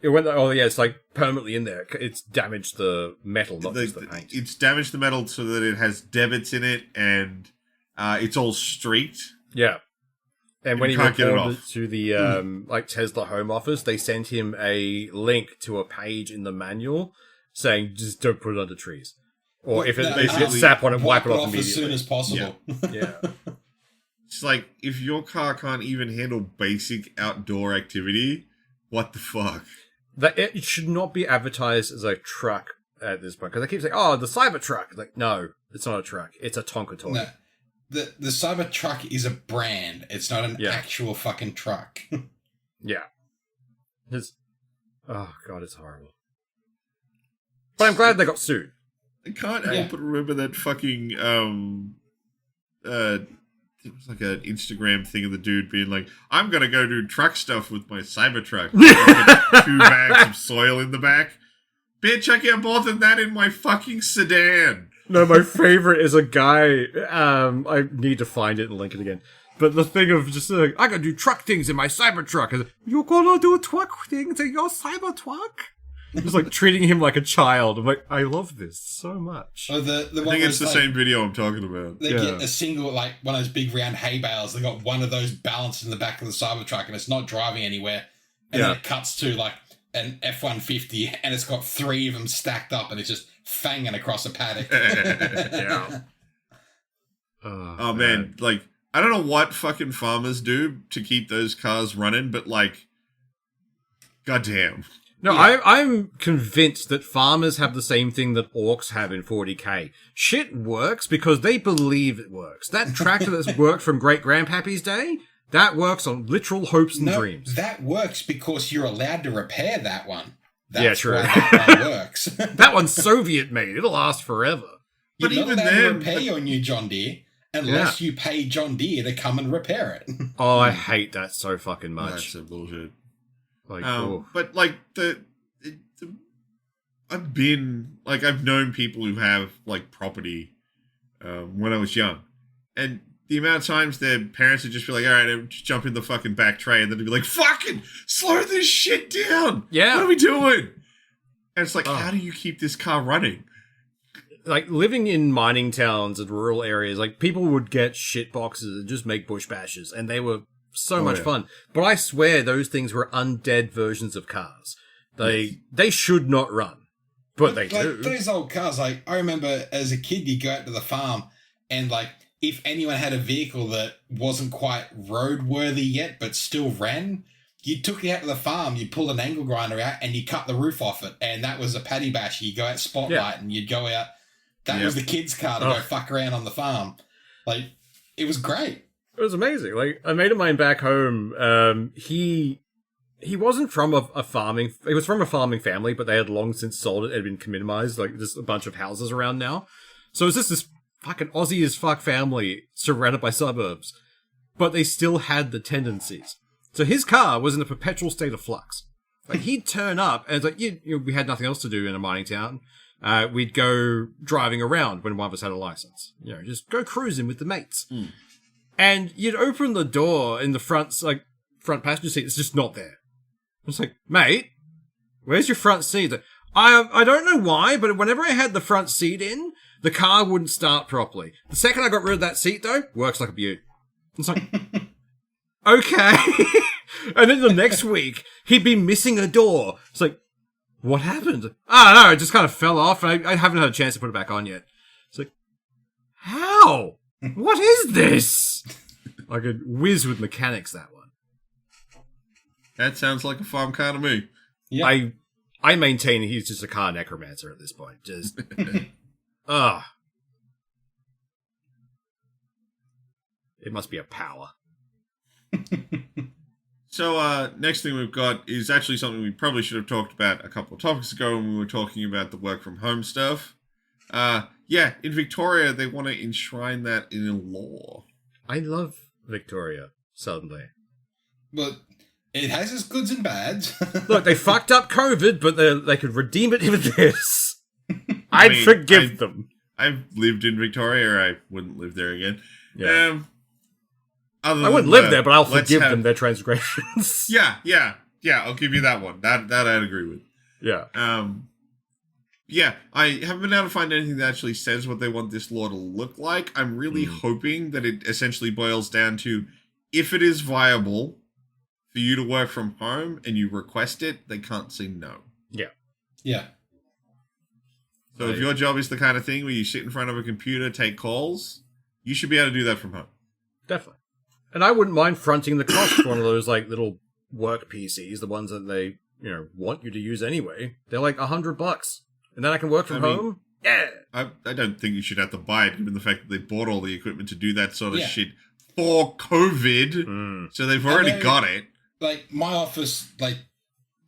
it went, oh yeah, it's like permanently in there. It's damaged the metal, not just the paint. It's damaged the metal so that it has divots in it, and it's all streaked. Yeah. And when he reported it to the like Tesla Home Office, they sent him a link to a page in the manual saying just don't put it under trees, or if it gets sap on it, wipe it off immediately as soon as possible. Yeah. It's like if your car can't even handle basic outdoor activity, what the fuck? It should not be advertised as a truck at this point because they keep saying, "Oh, the Cybertruck." Like, no, it's not a truck; it's a Tonka toy. No. The Cybertruck is a brand. It's not an actual fucking truck. Yeah. Oh, God, it's horrible. But I'm glad they got sued. I can't help but remember that fucking, it was like an Instagram thing of the dude being like, I'm going to go do truck stuff with my Cybertruck. 2 bags of soil in the back. Bitch, I get more than that in my fucking sedan. No, my favorite is a guy, I need to find it and link it again. But the thing of just like, I gotta do truck things in my Cybertruck. You're gonna do truck things in your Cybertruck? Just like treating him like a child. I'm like, I love this so much. Oh, I think it's the same video I'm talking about. They get a single, like, one of those big round hay bales. They got one of those balanced in the back of the Cybertruck and it's not driving anywhere. And then it cuts to, like, an F-150 and it's got 3 of them stacked up and it's just fanging across a paddock. Oh, man. Like, I don't know what fucking farmers do to keep those cars running, but, like, goddamn. No, I'm convinced that farmers have the same thing that orcs have in 40k. Shit works because they believe it works. That tractor that's worked from Great Grandpappy's day, that works on literal hopes and dreams. That works because you're allowed to repair that one. That's true. why that one works. That one's Soviet made. It'll last forever. You're not allowed to repair your new John Deere unless you pay John Deere to come and repair it. Oh, I hate that so fucking much. That's some bullshit. Like, but like I've known people who have like property when I was young, and the amount of times their parents would just be like, all right, just jump in the fucking back tray, and then they'd be like, fucking slow this shit down. Yeah. What are we doing? And it's like, how do you keep this car running? Like, living in mining towns and rural areas, like, people would get shit boxes and just make bush bashes, and they were so much fun. But I swear those things were undead versions of cars. They should not run, but they do. Those old cars, like, I remember as a kid, you go out to the farm, and, like, if anyone had a vehicle that wasn't quite roadworthy yet, but still ran, you took it out to the farm, you pulled an angle grinder out, and you cut the roof off it. And that was a paddy bash. You go out spotlight, and you'd go out. That was the kid's car to go fuck around on the farm. Like, it was great. It was amazing. Like, a mate of mine back home, he wasn't from a farming... He was from a farming family, but they had long since sold it. It had been communized, like, just a bunch of houses around now. So it was just this fucking Aussie as fuck family surrounded by suburbs. But they still had the tendencies. So his car was in a perpetual state of flux. Like, he'd turn up, and it's like, we had nothing else to do in a mining town. We'd go driving around when one of us had a license. Just go cruising with the mates. And you'd open the door in the front passenger seat. It's just not there. It's like, mate, where's your front seat? I don't know why, but whenever I had the front seat in, the car wouldn't start properly. The second I got rid of that seat, though, works like a beaut. It's like, okay. And then the next week, he'd be missing a door. It's like, what happened? I don't know, it just kind of fell off, and I haven't had a chance to put it back on yet. It's like, how? What is this? I could whiz with mechanics, that one. That sounds like a farm car to me. Yeah. I maintain he's just a car necromancer at this point. Just, ugh. It must be a power. So, next thing we've got is actually something we probably should have talked about a couple of topics ago when we were talking about the work from home stuff. Yeah, in Victoria, they want to enshrine that in a law. I love Victoria, suddenly. But it has its goods and bads. Look, they fucked up COVID, but they could redeem it with this. I'd forgive them. I've lived in Victoria. I wouldn't live there again. Yeah. I wouldn't live there, but I'll forgive them their transgressions. Yeah. I'll give you that one. That I'd agree with. Yeah. Yeah, I haven't been able to find anything that actually says what they want this law to look like. I'm really hoping that it essentially boils down to, if it is viable for you to work from home and you request it, they can't say no. Yeah. So if your job is the kind of thing where you sit in front of a computer, take calls, you should be able to do that from home. Definitely. And I wouldn't mind fronting the cost for one of those like little work PCs, the ones that they, want you to use anyway. They're like $100. And then I can work from home? Yeah! I don't think you should have to buy it, given the fact that they bought all the equipment to do that sort of shit for COVID. So they've already got it. Like, my office, like,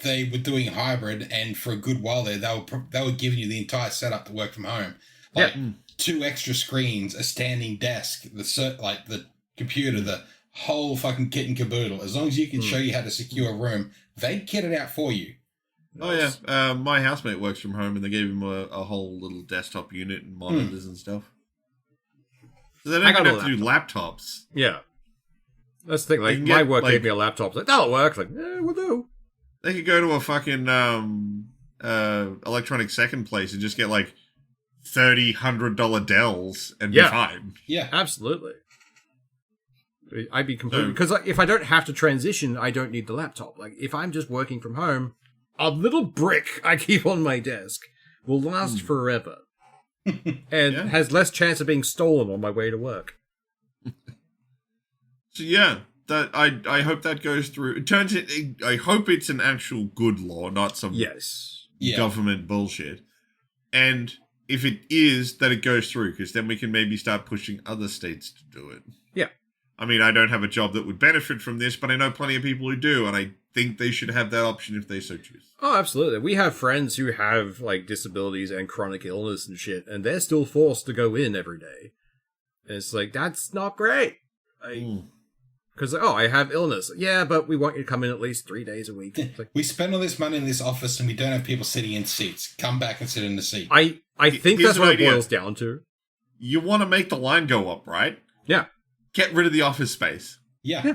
they were doing hybrid, and for a good while there, they were giving you the entire setup to work from home. Like, 2 extra screens, a standing desk, the computer, the whole fucking kit and caboodle. As long as you can show you how to secure a room, they'd kit it out for you. Nice. Oh, yeah. My housemate works from home, and they gave him a whole little desktop unit and monitors and stuff. So they don't even have to do laptops. Yeah. That's the thing. Like, my work gave me a laptop. It's like, that'll work. Like, we'll do. They could go to a fucking electronic second place and just get, like, $100 Dells and be fine. Yeah. Absolutely. I'd be completely... Because if I don't have to transition, I don't need the laptop. Like, if I'm just working from home... A little brick I keep on my desk will last forever. And has less chance of being stolen on my way to work. So that I hope that goes through. I hope it's an actual good law, not some government bullshit. And if it is, that it goes through, because then we can maybe start pushing other states to do it. Yeah. I mean, I don't have a job that would benefit from this, but I know plenty of people who do, and I think they should have that option if they so choose. Oh, absolutely. We have friends who have, like, disabilities and chronic illness and shit, and they're still forced to go in every day. And it's like, that's not great. Because, I have illness. Yeah, but we want you to come in at least 3 days a week. Like, we spend all this money in this office, and we don't have people sitting in seats. Come back and sit in the seat. I think that's what it boils down to. You want to make the line go up, right? Yeah. Get rid of the office space. Yeah.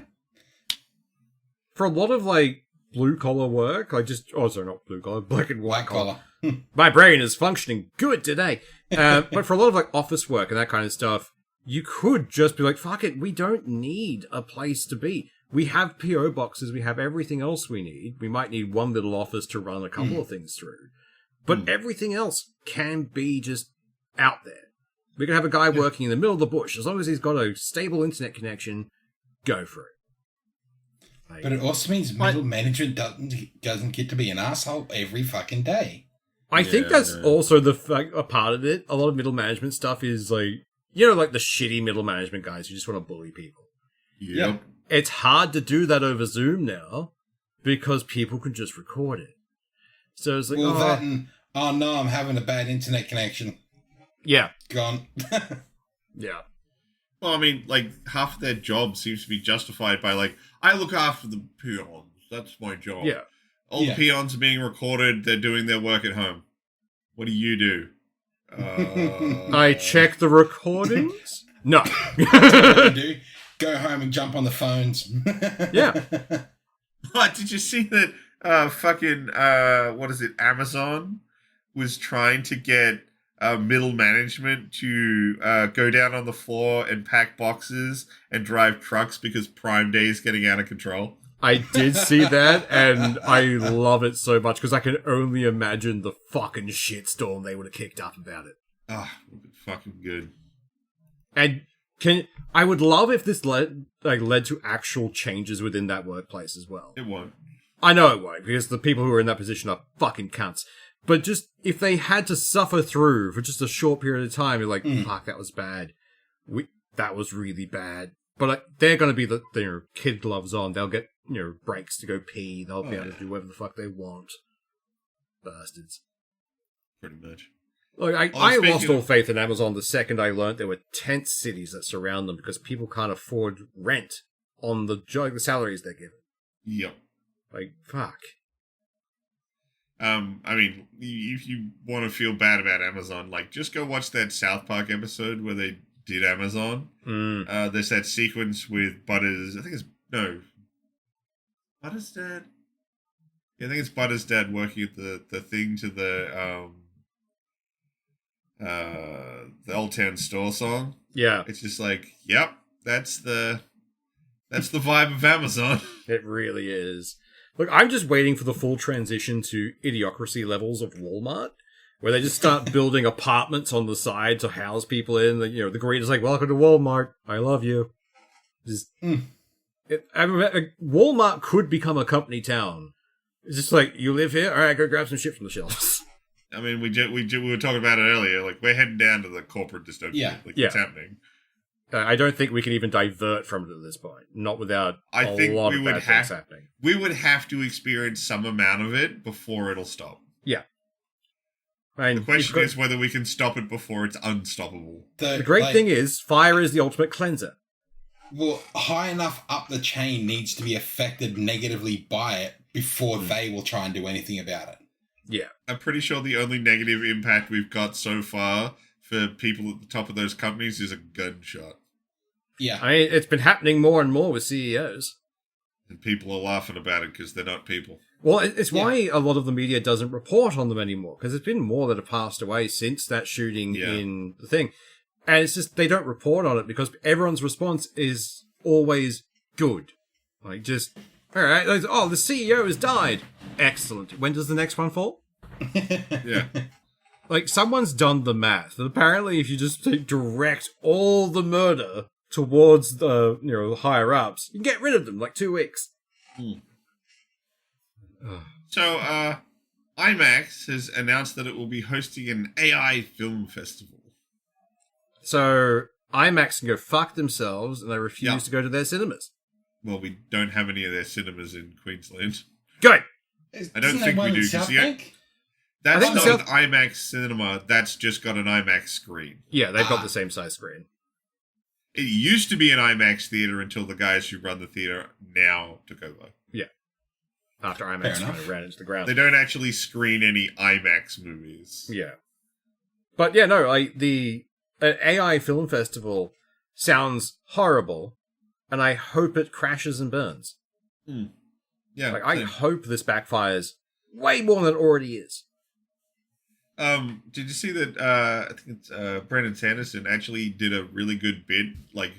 For a lot of, like, blue-collar work, not blue-collar, black and white collar. My brain is functioning good today. But for a lot of, like, office work and that kind of stuff, you could just be like, fuck it, we don't need a place to be. We have P.O. boxes, we have everything else we need. We might need one little office to run a couple of things through. But everything else can be just out there. We can have a guy working in the middle of the bush. As long as he's got a stable internet connection, go for it. But it also means middle management doesn't get to be an asshole every fucking day. I think that's also a part of it. A lot of middle management stuff is like, like the shitty middle management guys who just want to bully people. Yep. It's hard to do that over Zoom now because people can just record it. So it's like, oh no, I'm having a bad internet connection. Yeah. Gone. Yeah. Well, I mean, like, half of their job seems to be justified by, like, I look after the peons. That's my job. Yeah. All the peons are being recorded. They're doing their work at home. What do you do? I check the recordings? No. Do? Go home and jump on the phones. Yeah. What? Did you see that Amazon was trying to get middle management to go down on the floor and pack boxes and drive trucks because Prime Day is getting out of control? I did see that, and I love it so much because I can only imagine the fucking shitstorm they would have kicked up about it. Ah, fucking good. And I would love if this led to actual changes within that workplace as well. It won't. I know it won't, because the people who are in that position are fucking cunts. But just, if they had to suffer through for just a short period of time, you're like, fuck, that was bad. That was really bad. But they're going to be the kid gloves on. They'll get, breaks to go pee. They'll be able to do whatever the fuck they want. Bastards. Pretty much. Look, I speaking lost all of- faith in Amazon the second I learned there were tent cities that surround them because people can't afford rent on the salaries they're given. Yep. Like, fuck. I mean, if you want to feel bad about Amazon, like, just go watch that South Park episode where they did Amazon. There's that sequence with Butters. I think it's Butters' dad. Yeah, I think it's Butters' dad working at the thing to the Old Town Store song. Yeah, It's just like, yep, that's the vibe of Amazon. it really is. Look, I'm just waiting for the full transition to idiocracy levels of Walmart, where they just start building apartments on the side to house people in. The greeter's like, "Welcome to Walmart. I love you." Walmart could become a company town. It's just like, you live here? All right, go grab some shit from the shelves. I mean, we were talking about it earlier. Like, we're heading down to the corporate dystopia. Yeah. It's happening. I don't think we can even divert from it at this point. Not without I think lot we of would bad have things happening. we would have to experience some amount of it before it'll stop. Yeah. The question is whether we can stop it before it's unstoppable. The great thing is, fire is the ultimate cleanser. Well, high enough up the chain needs to be affected negatively by it before they will try and do anything about it. Yeah. I'm pretty sure the only negative impact we've got so far for people at the top of those companies is a gunshot. Yeah. I mean, it's been happening more and more with CEOs. And people are laughing about it because they're not people. Well, it's why a lot of the media doesn't report on them anymore, because there's been more that have passed away since that shooting in the thing. And it's just, they don't report on it because everyone's response is always good. Like, just, all right, like, oh, the CEO has died. Excellent. When does the next one fall? Yeah. Like, someone's done the math. And apparently, if you just direct all the murder towards the, the higher-ups, you can get rid of them in like 2 weeks. So, IMAX has announced that it will be hosting an AI film festival. So, IMAX can go fuck themselves, and they refuse to go to their cinemas. Well, we don't have any of their cinemas in Queensland. Go! I don't think we do. South Yeah, Bank? that's I think not an IMAX cinema. That's just got an IMAX screen. Yeah, they've got the same size screen. It used to be an IMAX theater until the guys who run the theater now took over. Yeah. After IMAX kind of ran into the ground. They don't actually screen any IMAX movies. Yeah. But yeah, no, like an AI film festival sounds horrible, and I hope it crashes and burns. Yeah. Like, I hope this backfires way more than it already is. Did you see that? I think it's Brandon Sanderson actually did a really good bit, like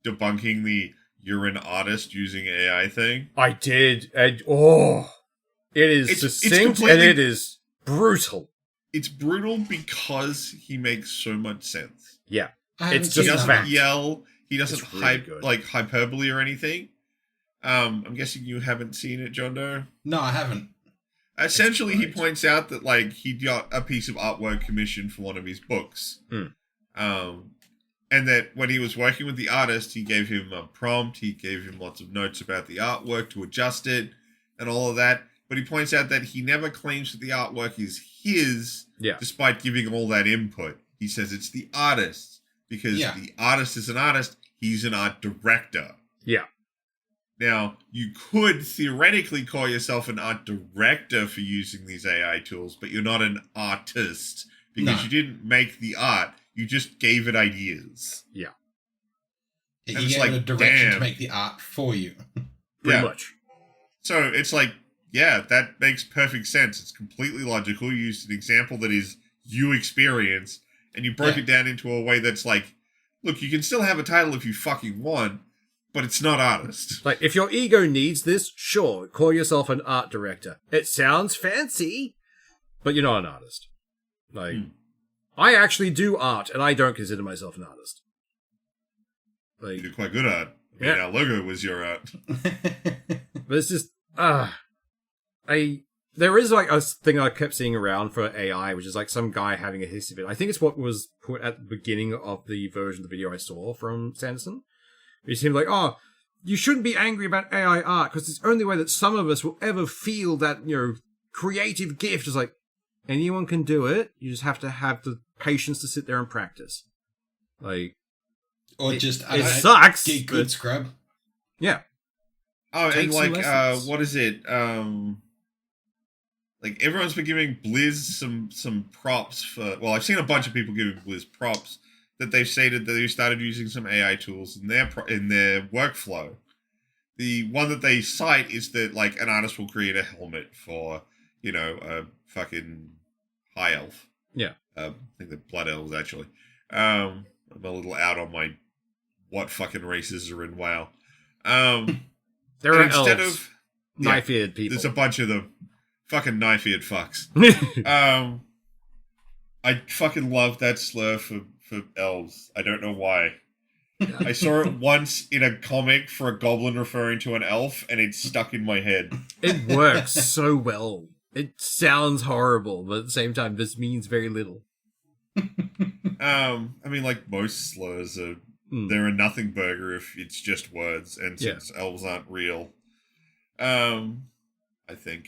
debunking the "you're an artist" using AI thing. I did, and it is succinct and it is brutal. It's brutal because he makes so much sense. Yeah, It's He just doesn't fact. yell. He doesn't It's really good. hyperbole or anything. I'm guessing you haven't seen it, John Doe. No, I haven't. Essentially, he points out that he got a piece of artwork commissioned for one of his books, and that when he was working with the artist, he gave him a prompt, he gave him lots of notes about the artwork to adjust it, and all of that. But he points out that he never claims that the artwork is his, despite giving all that input. He says it's the artist's because the artist is an artist. He's an art director. Yeah. Now, you could theoretically call yourself an art director for using these AI tools, but you're not an artist because you didn't make the art. You just gave it ideas. Yeah. You And it's gave it a like, direction damn. to make the art for you. Pretty much. So it's like, yeah, that makes perfect sense. It's completely logical. You used an example that is you experience, and you broke it down into a way that's like, look, you can still have a title if you fucking want, but it's not artist. Like, if your ego needs this, sure, call yourself an art director. It sounds fancy, but you're not an artist. Like, I actually do art, and I don't consider myself an artist. Like, You do quite good art. I mean, our logo was your art. but it's just, there is like a thing I kept seeing around for AI, which is like some guy having a hiss of it. I think it's what was put at the beginning of the version of the video I saw from Sanderson. He seemed like, you shouldn't be angry about AI art because it's the only way that some of us will ever feel that, creative gift. Is like, Anyone can do it. You just have to have the patience to sit there and practice. Like, Or it sucks. sucks. Get good but- scrub. Yeah. Oh, Take and some like, lessons. what is it? Like everyone's been giving Blizz some props for. Well, I've seen a bunch of people giving Blizz props that they've stated that they started using some AI tools in their workflow. The one that they cite is that like an artist will create a helmet for a fucking high elf. Yeah. I think they're blood elves actually. I'm a little out on my what fucking races are in WoW. There are instead elves. of Knife-eared people. there's a bunch of them. Fucking knife-eared fucks. I fucking love that slur for elves. I don't know why. I saw it once in a comic for a goblin referring to an elf, and it stuck in my head. It works so well. It sounds horrible, but at the same time, this means very little. I mean, like most slurs are, they're a nothing burger if it's just words, and since elves aren't real, I think.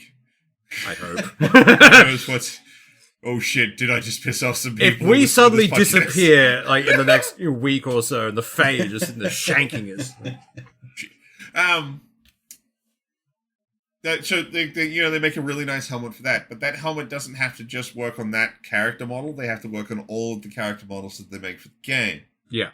I hope. Who knows what's... Oh shit, did I just piss off some people? If we suddenly with this podcast? disappear, like in the next week or so, and the Fae are just in there shanking us. So they make a really nice helmet for that, but that helmet doesn't have to just work on that character model. They have to work on all of the character models that they make for the game. Yeah.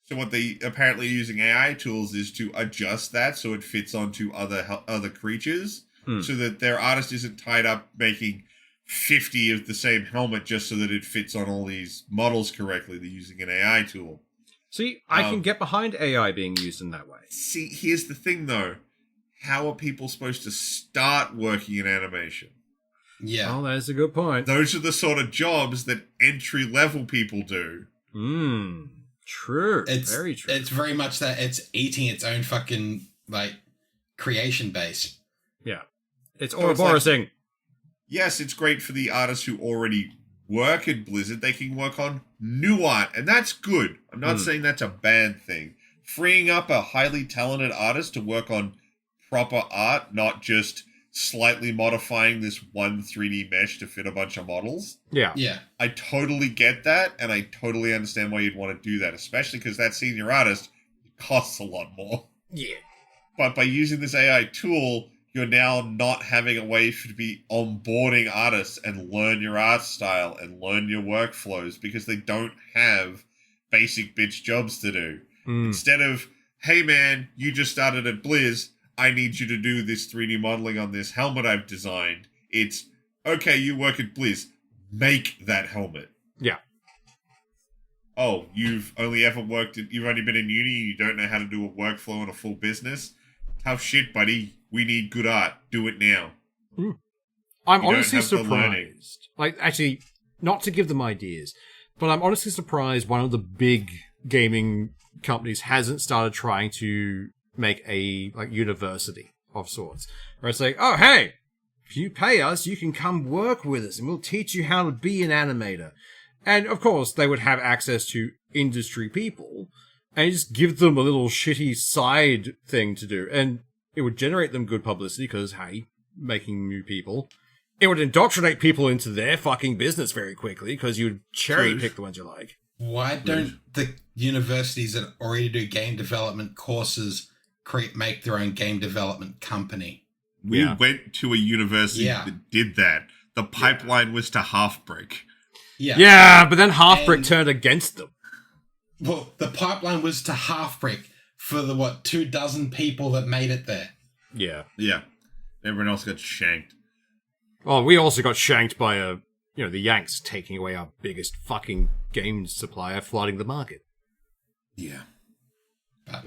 So what they apparently using AI tools is to adjust that so it fits onto other creatures, so that their artist isn't tied up making 50 of the same helmet just so that it fits on all these models correctly. They're using an AI tool. See, I can get behind AI being used in that way. See, here's the thing though. How are people supposed to start working in animation? Yeah. Oh, that's a good point. Those are the sort of jobs that entry-level people do. True. It's very true. It's very much that it's eating its own fucking, like, creation base. Yeah. It's So it's Ouroboros-ing. Yes, it's great for the artists who already work at Blizzard. They can work on new art, and that's good. I'm not saying that's a bad thing. Freeing up a highly talented artist to work on proper art, not just slightly modifying this one 3D mesh to fit a bunch of models. Yeah. Yeah. I totally get that, and I totally understand why you'd want to do that, especially because that senior artist costs a lot more. Yeah. But by using this AI tool, you're now not having a way to be onboarding artists and learn your art style and learn your workflows because they don't have basic bitch jobs to do. Instead of, hey man, you just started at Blizz, I need you to do this 3D modeling on this helmet I've designed. It's, okay, you work at Blizz, make that helmet. Yeah. Oh, you've only been in uni, you don't know how to do a workflow in a full business? Tough shit, buddy. We need good art. Do it now. I'm You honestly don't have the learning. surprised. Like, actually, not to give them ideas, but I'm honestly surprised one of the big gaming companies hasn't started trying to make a university of sorts. Where it's like, oh, hey, if you pay us, you can come work with us and we'll teach you how to be an animator. And of course, they would have access to industry people and just give them a little shitty side thing to do. And it would generate them good publicity because, hey, making new people. It would indoctrinate people into their fucking business very quickly because you'd cherry pick the ones you like. Why don't the universities that already do game development courses make their own game development company? We went to a university Yeah. that did that. The pipeline was to Halfbrick. Yeah. Yeah, but then Halfbrick And- turned against them. Well, the pipeline was to Halfbrick for the, 24 people that made it there. Yeah. Yeah. Everyone else got shanked. Well, we also got shanked by the Yanks taking away our biggest fucking game supplier, flooding the market. Yeah.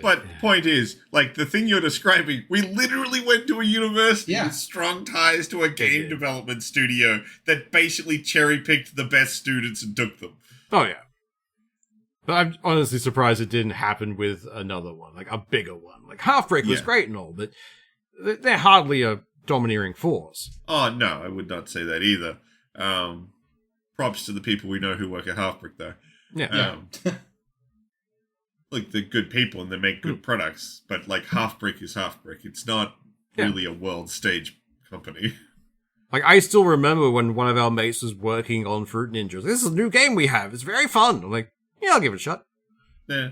But point is, like, the thing you're describing, we literally went to a university Yeah. with strong ties to a game development studio that basically cherry-picked the best students and took them. Oh, yeah. But I'm honestly surprised it didn't happen with another one, like a bigger one. Like, Halfbrick was Yeah. great and all, but they're hardly a domineering force. Oh, no, I would not say that either. Props to the people we know who work at Halfbrick, though. Yeah. Like, they're good people and they make good products, but, like, Halfbrick is Halfbrick. It's not really a world stage company. Like, I still remember when one of our mates was working on Fruit Ninjas. This is a new game we have. It's very fun. I'm like, yeah, I'll give it a shot. Yeah.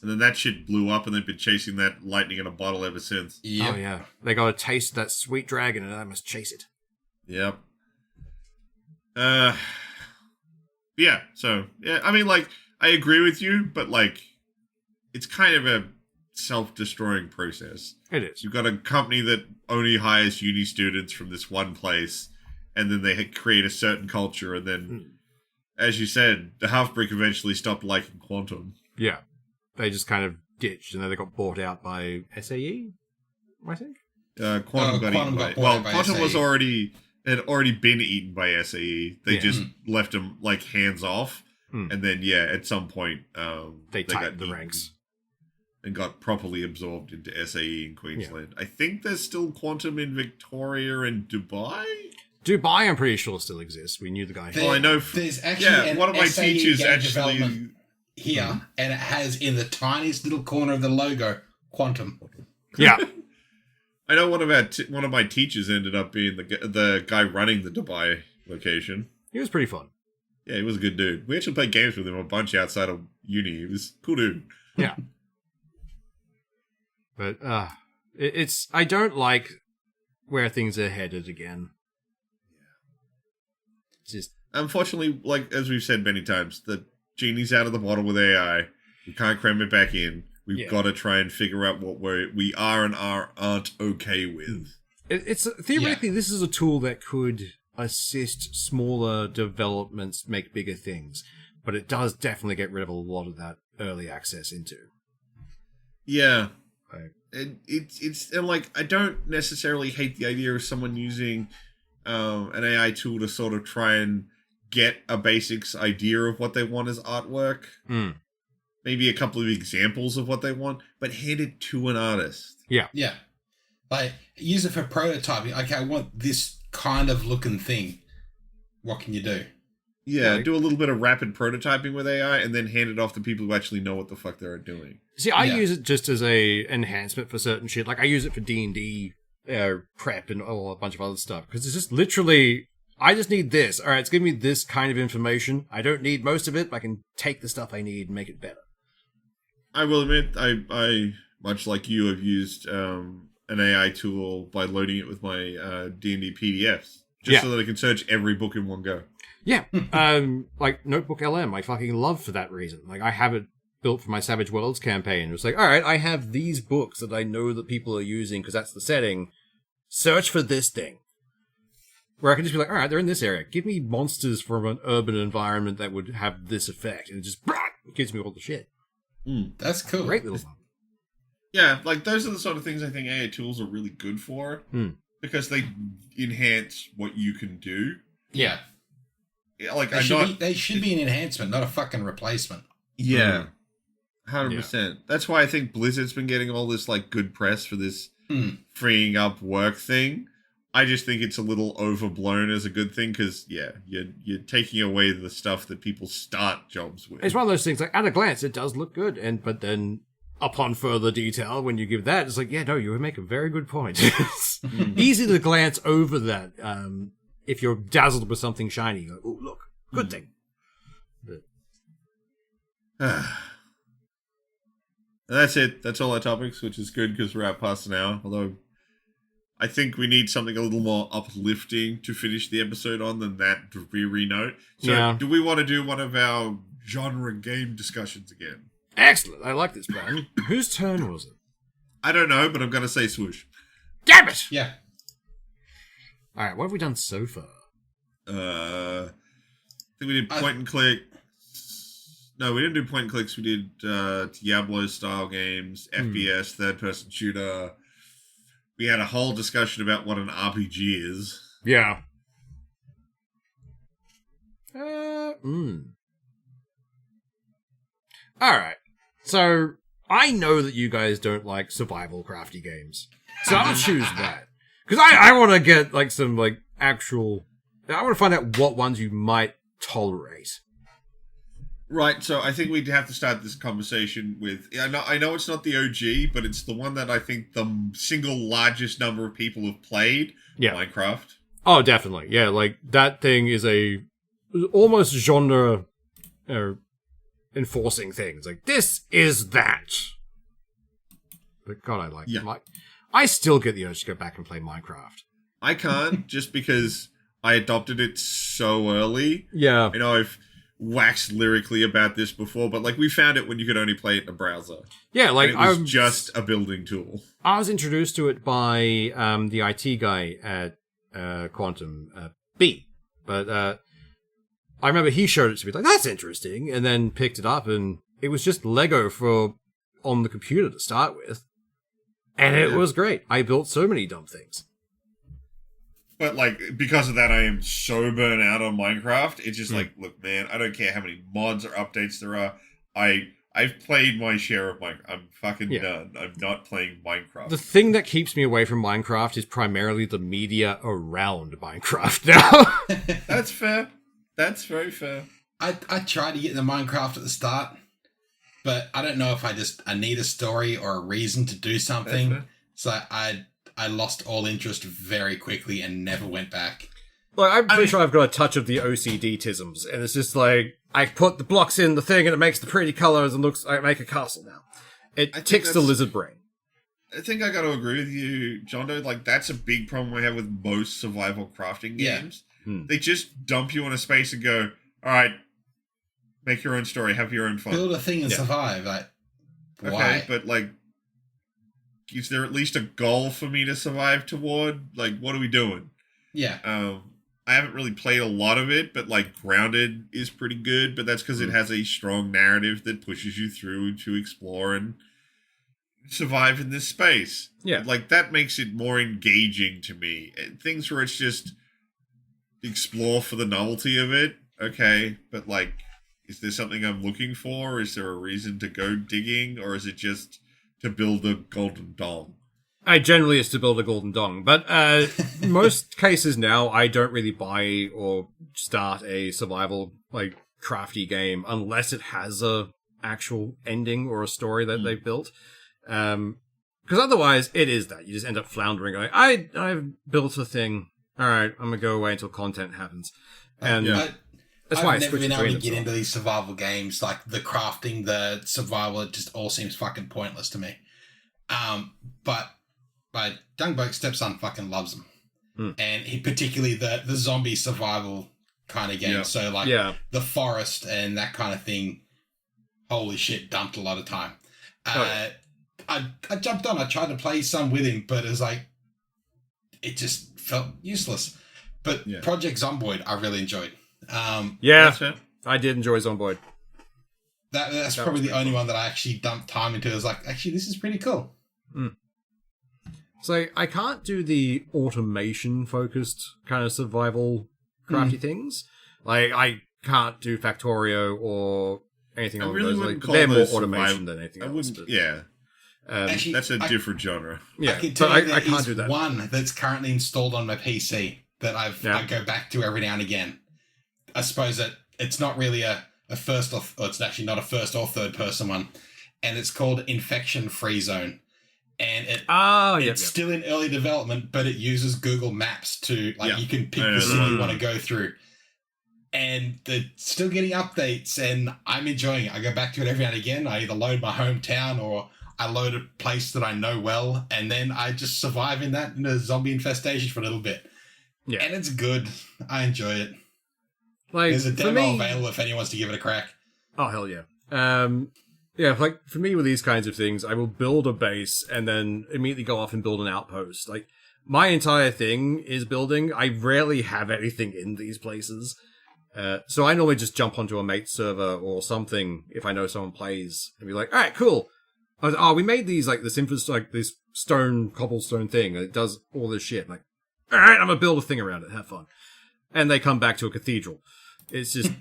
And then that shit blew up, and they've been chasing that lightning in a bottle ever since. Yep. Oh, yeah. They got a taste of that sweet dragon, and I must chase it. Yep. Yeah, so, yeah, I mean, like, I agree with you, but, like, it's kind of a self-destroying process. It is. You've got a company that only hires uni students from this one place, and then they create a certain culture, and then, as you said, the Half-Brick eventually stopped liking Quantum. Yeah. They just kind of ditched, and then they got bought out by SAE, I think? Quantum got eaten by... Well, Quantum SAE. had already been eaten by SAE. They just left them, like, hands off. And then, yeah, at some point... they tightened got the ranks. And got properly absorbed into SAE in Queensland. Yeah. I think there's still Quantum in Victoria and Dubai? Dubai, I'm pretty sure, still exists. We knew the guy. Well, I know... There's actually one of my SAE teachers game actually... development here, and it has in the tiniest little corner of the logo, Quantum. Yeah. I know one of my teachers ended up being the guy running the Dubai location. He was pretty fun. Yeah, he was a good dude. We actually played games with him a bunch outside of uni. He was a cool dude. Yeah. But it's I don't like where things are headed again. It's just unfortunately, like as we've said many times, the genie's out of the bottle with AI. We can't cram it back in. We've got to try and figure out what we are and aren't okay with. It's theoretically this is a tool that could assist smaller developments make bigger things, but it does definitely get rid of a lot of that early access into. Yeah, it's and like I don't necessarily hate the idea of someone using an AI tool to sort of try and get a basics idea of what they want as artwork. Maybe a couple of examples of what they want, but hand it to an artist. Yeah. Yeah. Like, use it for prototyping. Okay, I want this kind of looking thing. What can you do? Yeah, do a little bit of rapid prototyping with AI and then hand it off to people who actually know what the fuck they're doing. See, I use it just as a enhancement for certain shit. Like, I use it for D&D prep and a bunch of other stuff. Because it's just literally... I just need this. All right, it's giving me this kind of information. I don't need most of it, but I can take the stuff I need and make it better. I will admit, I much like you, have used an AI tool by loading it with my D&D PDFs, just so that I can search every book in one go. Yeah, like Notebook LM, I fucking love for that reason. Like, I have it built for my Savage Worlds campaign. It's like, all right, I have these books that I know that people are using because that's the setting. Search for this thing. Where I can just be like, all right, they're in this area. Give me monsters from an urban environment that would have this effect. And it just gives me all the shit. That's cool. Great little one. Yeah, like those are the sort of things I think AI tools are really good for. Because they enhance what you can do. Yeah. Like they should be an enhancement, not a fucking replacement. Yeah. 100%. That's why I think Blizzard's been getting all this like good press for this freeing up work thing. I just think it's a little overblown as a good thing because, you're taking away the stuff that people start jobs with. It's one of those things, like, at a glance, it does look good, but then, upon further detail, when you give that, it's like, yeah, no, you would make a very good point. It's easy to glance over that if you're dazzled with something shiny. You're like, oh, look, good thing. That's it. That's all our topics, which is good because we're out past an hour, although... I think we need something a little more uplifting to finish the episode on than that dreary note. So, do we want to do one of our genre game discussions again? Excellent. I like this plan. Whose turn was it? I don't know, but I'm going to say swoosh. Damn it! Yeah. All right, what have we done so far? I think we did point and click. No, we didn't do point and clicks. We did Diablo-style games, FPS, third-person shooter... We had a whole discussion about what an RPG is. Yeah. Alright. So, I know that you guys don't like survival crafty games. So I'm gonna choose that. Because I want to get, like, some, like, actual... I want to find out what ones you might tolerate. Right, so I think we'd have to start this conversation with... I know it's not the OG, but it's the one that I think the single largest number of people have played. Yeah. Minecraft. Oh, definitely. Yeah, like, that thing is a almost genre enforcing thing. It's like, this is that. But God, I like I still get the urge to go back and play Minecraft. I can't, just because I adopted it so early. Yeah. I know I've waxed lyrically about this before, but like we found it when you could only play it in a browser. Yeah, like and it was just a building tool. I was introduced to it by the IT guy at Quantum B, but I remember he showed it to me like that's interesting, and then picked it up, and it was just Lego on the computer to start with, and it was great. I built so many dumb things. But, like, because of that, I am so burnt out on Minecraft. It's just like, look, man, I don't care how many mods or updates there are. I've played my share of Minecraft. I'm fucking done. I'm not playing Minecraft. The thing that keeps me away from Minecraft is primarily the media around Minecraft now. That's fair. That's very fair. I tried to get into Minecraft at the start, but I don't know if I need a story or a reason to do something. So I lost all interest very quickly and never went back. Like, I'm pretty sure I've got a touch of the OCD-tisms, and it's just like, I put the blocks in the thing and it makes the pretty colors and I make a castle now. It ticks the lizard brain. I think I gotta agree with you, John Doe. Like, that's a big problem I have with most survival crafting games. They just dump you on a space and go, alright, make your own story, have your own fun. Build a thing and survive. Like, why? Okay, but like, is there at least a goal for me to survive toward? Like, what are we doing? Yeah. I haven't really played a lot of it, but like Grounded is pretty good, but that's because it has a strong narrative that pushes you through to explore and survive in this space. Yeah. Like, that makes it more engaging to me. Things where it's just explore for the novelty of it, okay, but like, is there something I'm looking for? Is there a reason to go digging? Or is it just to build a golden dong? Generally it's to build a golden dong, but most cases now I don't really buy or start a survival like crafty game unless it has a actual ending or a story that they've built. Because otherwise it is that you just end up floundering going, I've built a thing, alright, I'm gonna go away until content happens. And that's why I've never been able to get them. into these survival games, like the crafting, the survival. It just all seems fucking pointless to me. But my young bloke stepson fucking loves them, and he particularly the zombie survival kind of game. So like the forest and that kind of thing. Holy shit, dumped a lot of time. I jumped on. I tried to play some with him, but it was like it just felt useless. But Project Zomboid, I really enjoyed. I did enjoy Zomboid. That's probably the only one that I actually dumped time into. I was like, actually, this is pretty cool. So I can't do the automation-focused kind of survival crafty things. Like, I can't do Factorio or anything along those lines. They're more automation than anything else. Actually, that's a different genre. I can tell you I can't do that. One that's currently installed on my PC that I go back to every now and again. I suppose that it's not really a first or it's actually not a first or third person one, and it's called Infection Free Zone, and it's still in early development, but it uses Google Maps to you can pick the city you want to go through, and they're still getting updates, and I'm enjoying it. I go back to it every now and again. I either load my hometown or I load a place that I know well, and then I just survive in a zombie infestation for a little bit. Yeah, and it's good. I enjoy it. Like, there's a demo available if anyone wants to give it a crack. Oh, hell yeah. Like, for me with these kinds of things, I will build a base and then immediately go off and build an outpost. Like, my entire thing is building. I rarely have anything in these places. So I normally just jump onto a mate server or something if I know someone plays and be like, alright, cool. We made these, like, this cobblestone thing. It does all this shit. I'm like, alright, I'm gonna build a thing around it. Have fun. And they come back to a cathedral. It's just...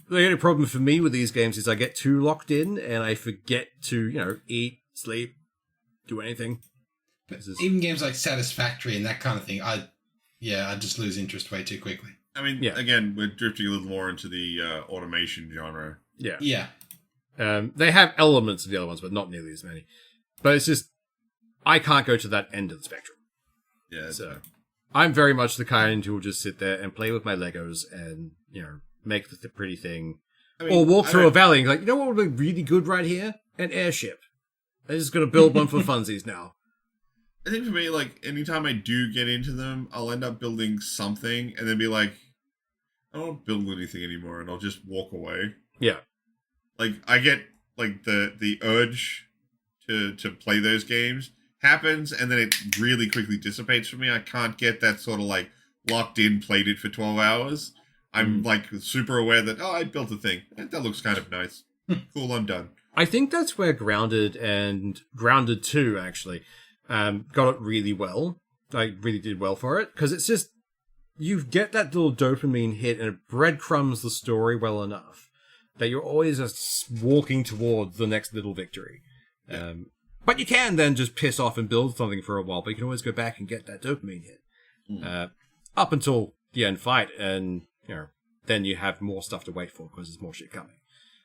The only problem for me with these games is I get too locked in and I forget to, eat, sleep, do anything. Even games like Satisfactory and that kind of thing, I just lose interest way too quickly. I mean, again, we're drifting a little more into the automation genre. Yeah. They have elements of the other ones, but not nearly as many. But it's just, I can't go to that end of the spectrum. Yeah. So, I'm very much the kind who will just sit there and play with my Legos and, make the pretty thing. I mean, Or walk through a valley and like, you know what would be really good right here? An airship. I'm just going to build one for funsies now. I think for me, like, anytime I do get into them, I'll end up building something and then be like, I don't want to build anything anymore, and I'll just walk away. Yeah. Like, I get, like, the urge to play those games happens, and then it really quickly dissipates for me. I can't get that sort of, like, locked in, played it for 12 hours. I'm, like, super aware that, I built a thing. That looks kind of nice. Cool, I'm done. I think that's where Grounded and Grounded 2, actually, got it really well. Like, really did well for it. Because it's just, you get that little dopamine hit and it breadcrumbs the story well enough that you're always just walking towards the next little victory. Yeah. But you can then just piss off and build something for a while, but you can always go back and get that dopamine hit. Up until the end fight, and, then you have more stuff to wait for because there's more shit coming.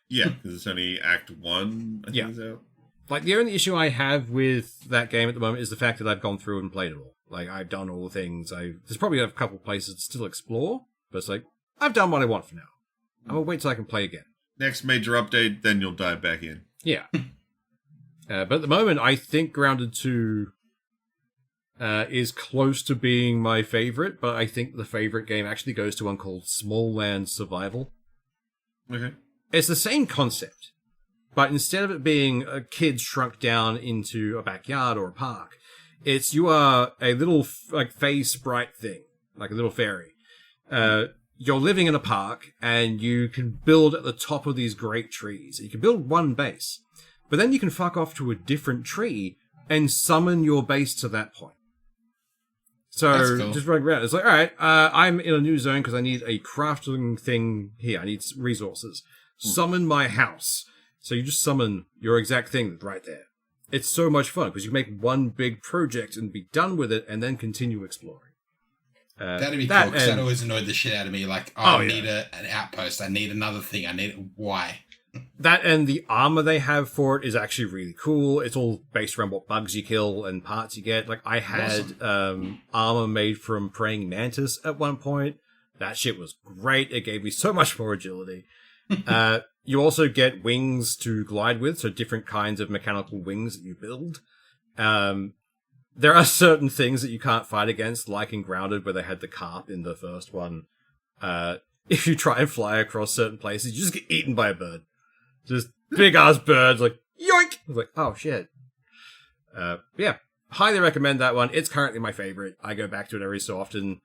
Yeah, because it's only Act 1, I think, is out. Like, the only issue I have with that game at the moment is the fact that I've gone through and played it all. Like, I've done all the things. There's probably a couple places to still explore, but it's like, I've done what I want for now. I'm going to wait till I can play again. Next major update, then you'll dive back in. Yeah. But at the moment, I think Grounded 2 is close to being my favorite, but I think the favorite game actually goes to one called Small Land Survival. Okay. It's the same concept, but instead of it being a kid shrunk down into a backyard or a park, it's you are a little like fey sprite thing, like a little fairy. You're living in a park and you can build at the top of these great trees. You can build one base, but then you can fuck off to a different tree and summon your base to that point. So Cool. just running around. It's like, all right, I'm in a new zone because I need a crafting thing here. I need resources. Summon my house. So you just summon your exact thing right there. It's so much fun because you can make one big project and be done with it and then continue exploring. That'd be cool, because that always annoyed the shit out of me. Like, I need an outpost. I need another thing. I need... Why? That and the armor they have for it is actually really cool. It's all based around what bugs you kill and parts you get. Like, I had armor made from praying mantis at one point. That shit was great. It gave me so much more agility. You also get wings to glide with, so different kinds of mechanical wings that you build. There are certain things that you can't fight against, like in Grounded, where they had the carp in the first one. If you try and fly across certain places, you just get eaten by a bird. Just big-ass birds, like, yoink! I was like, oh, shit. Yeah, highly recommend that one. It's currently my favorite. I go back to it every so often,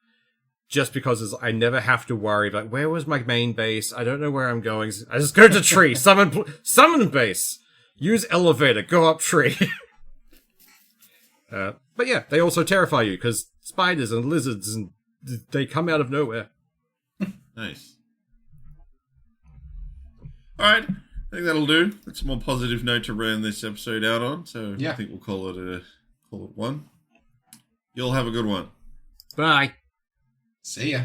just because I never have to worry about, where was my main base? I don't know where I'm going. I just go to tree, summon base, use elevator, go up tree. But yeah, they also terrify you, because spiders and lizards, and they come out of nowhere. Nice. Alright, I think that'll do. That's a more positive note to round this episode out on, so yeah. I think we'll call it one. You'll have a good one. Bye. See ya.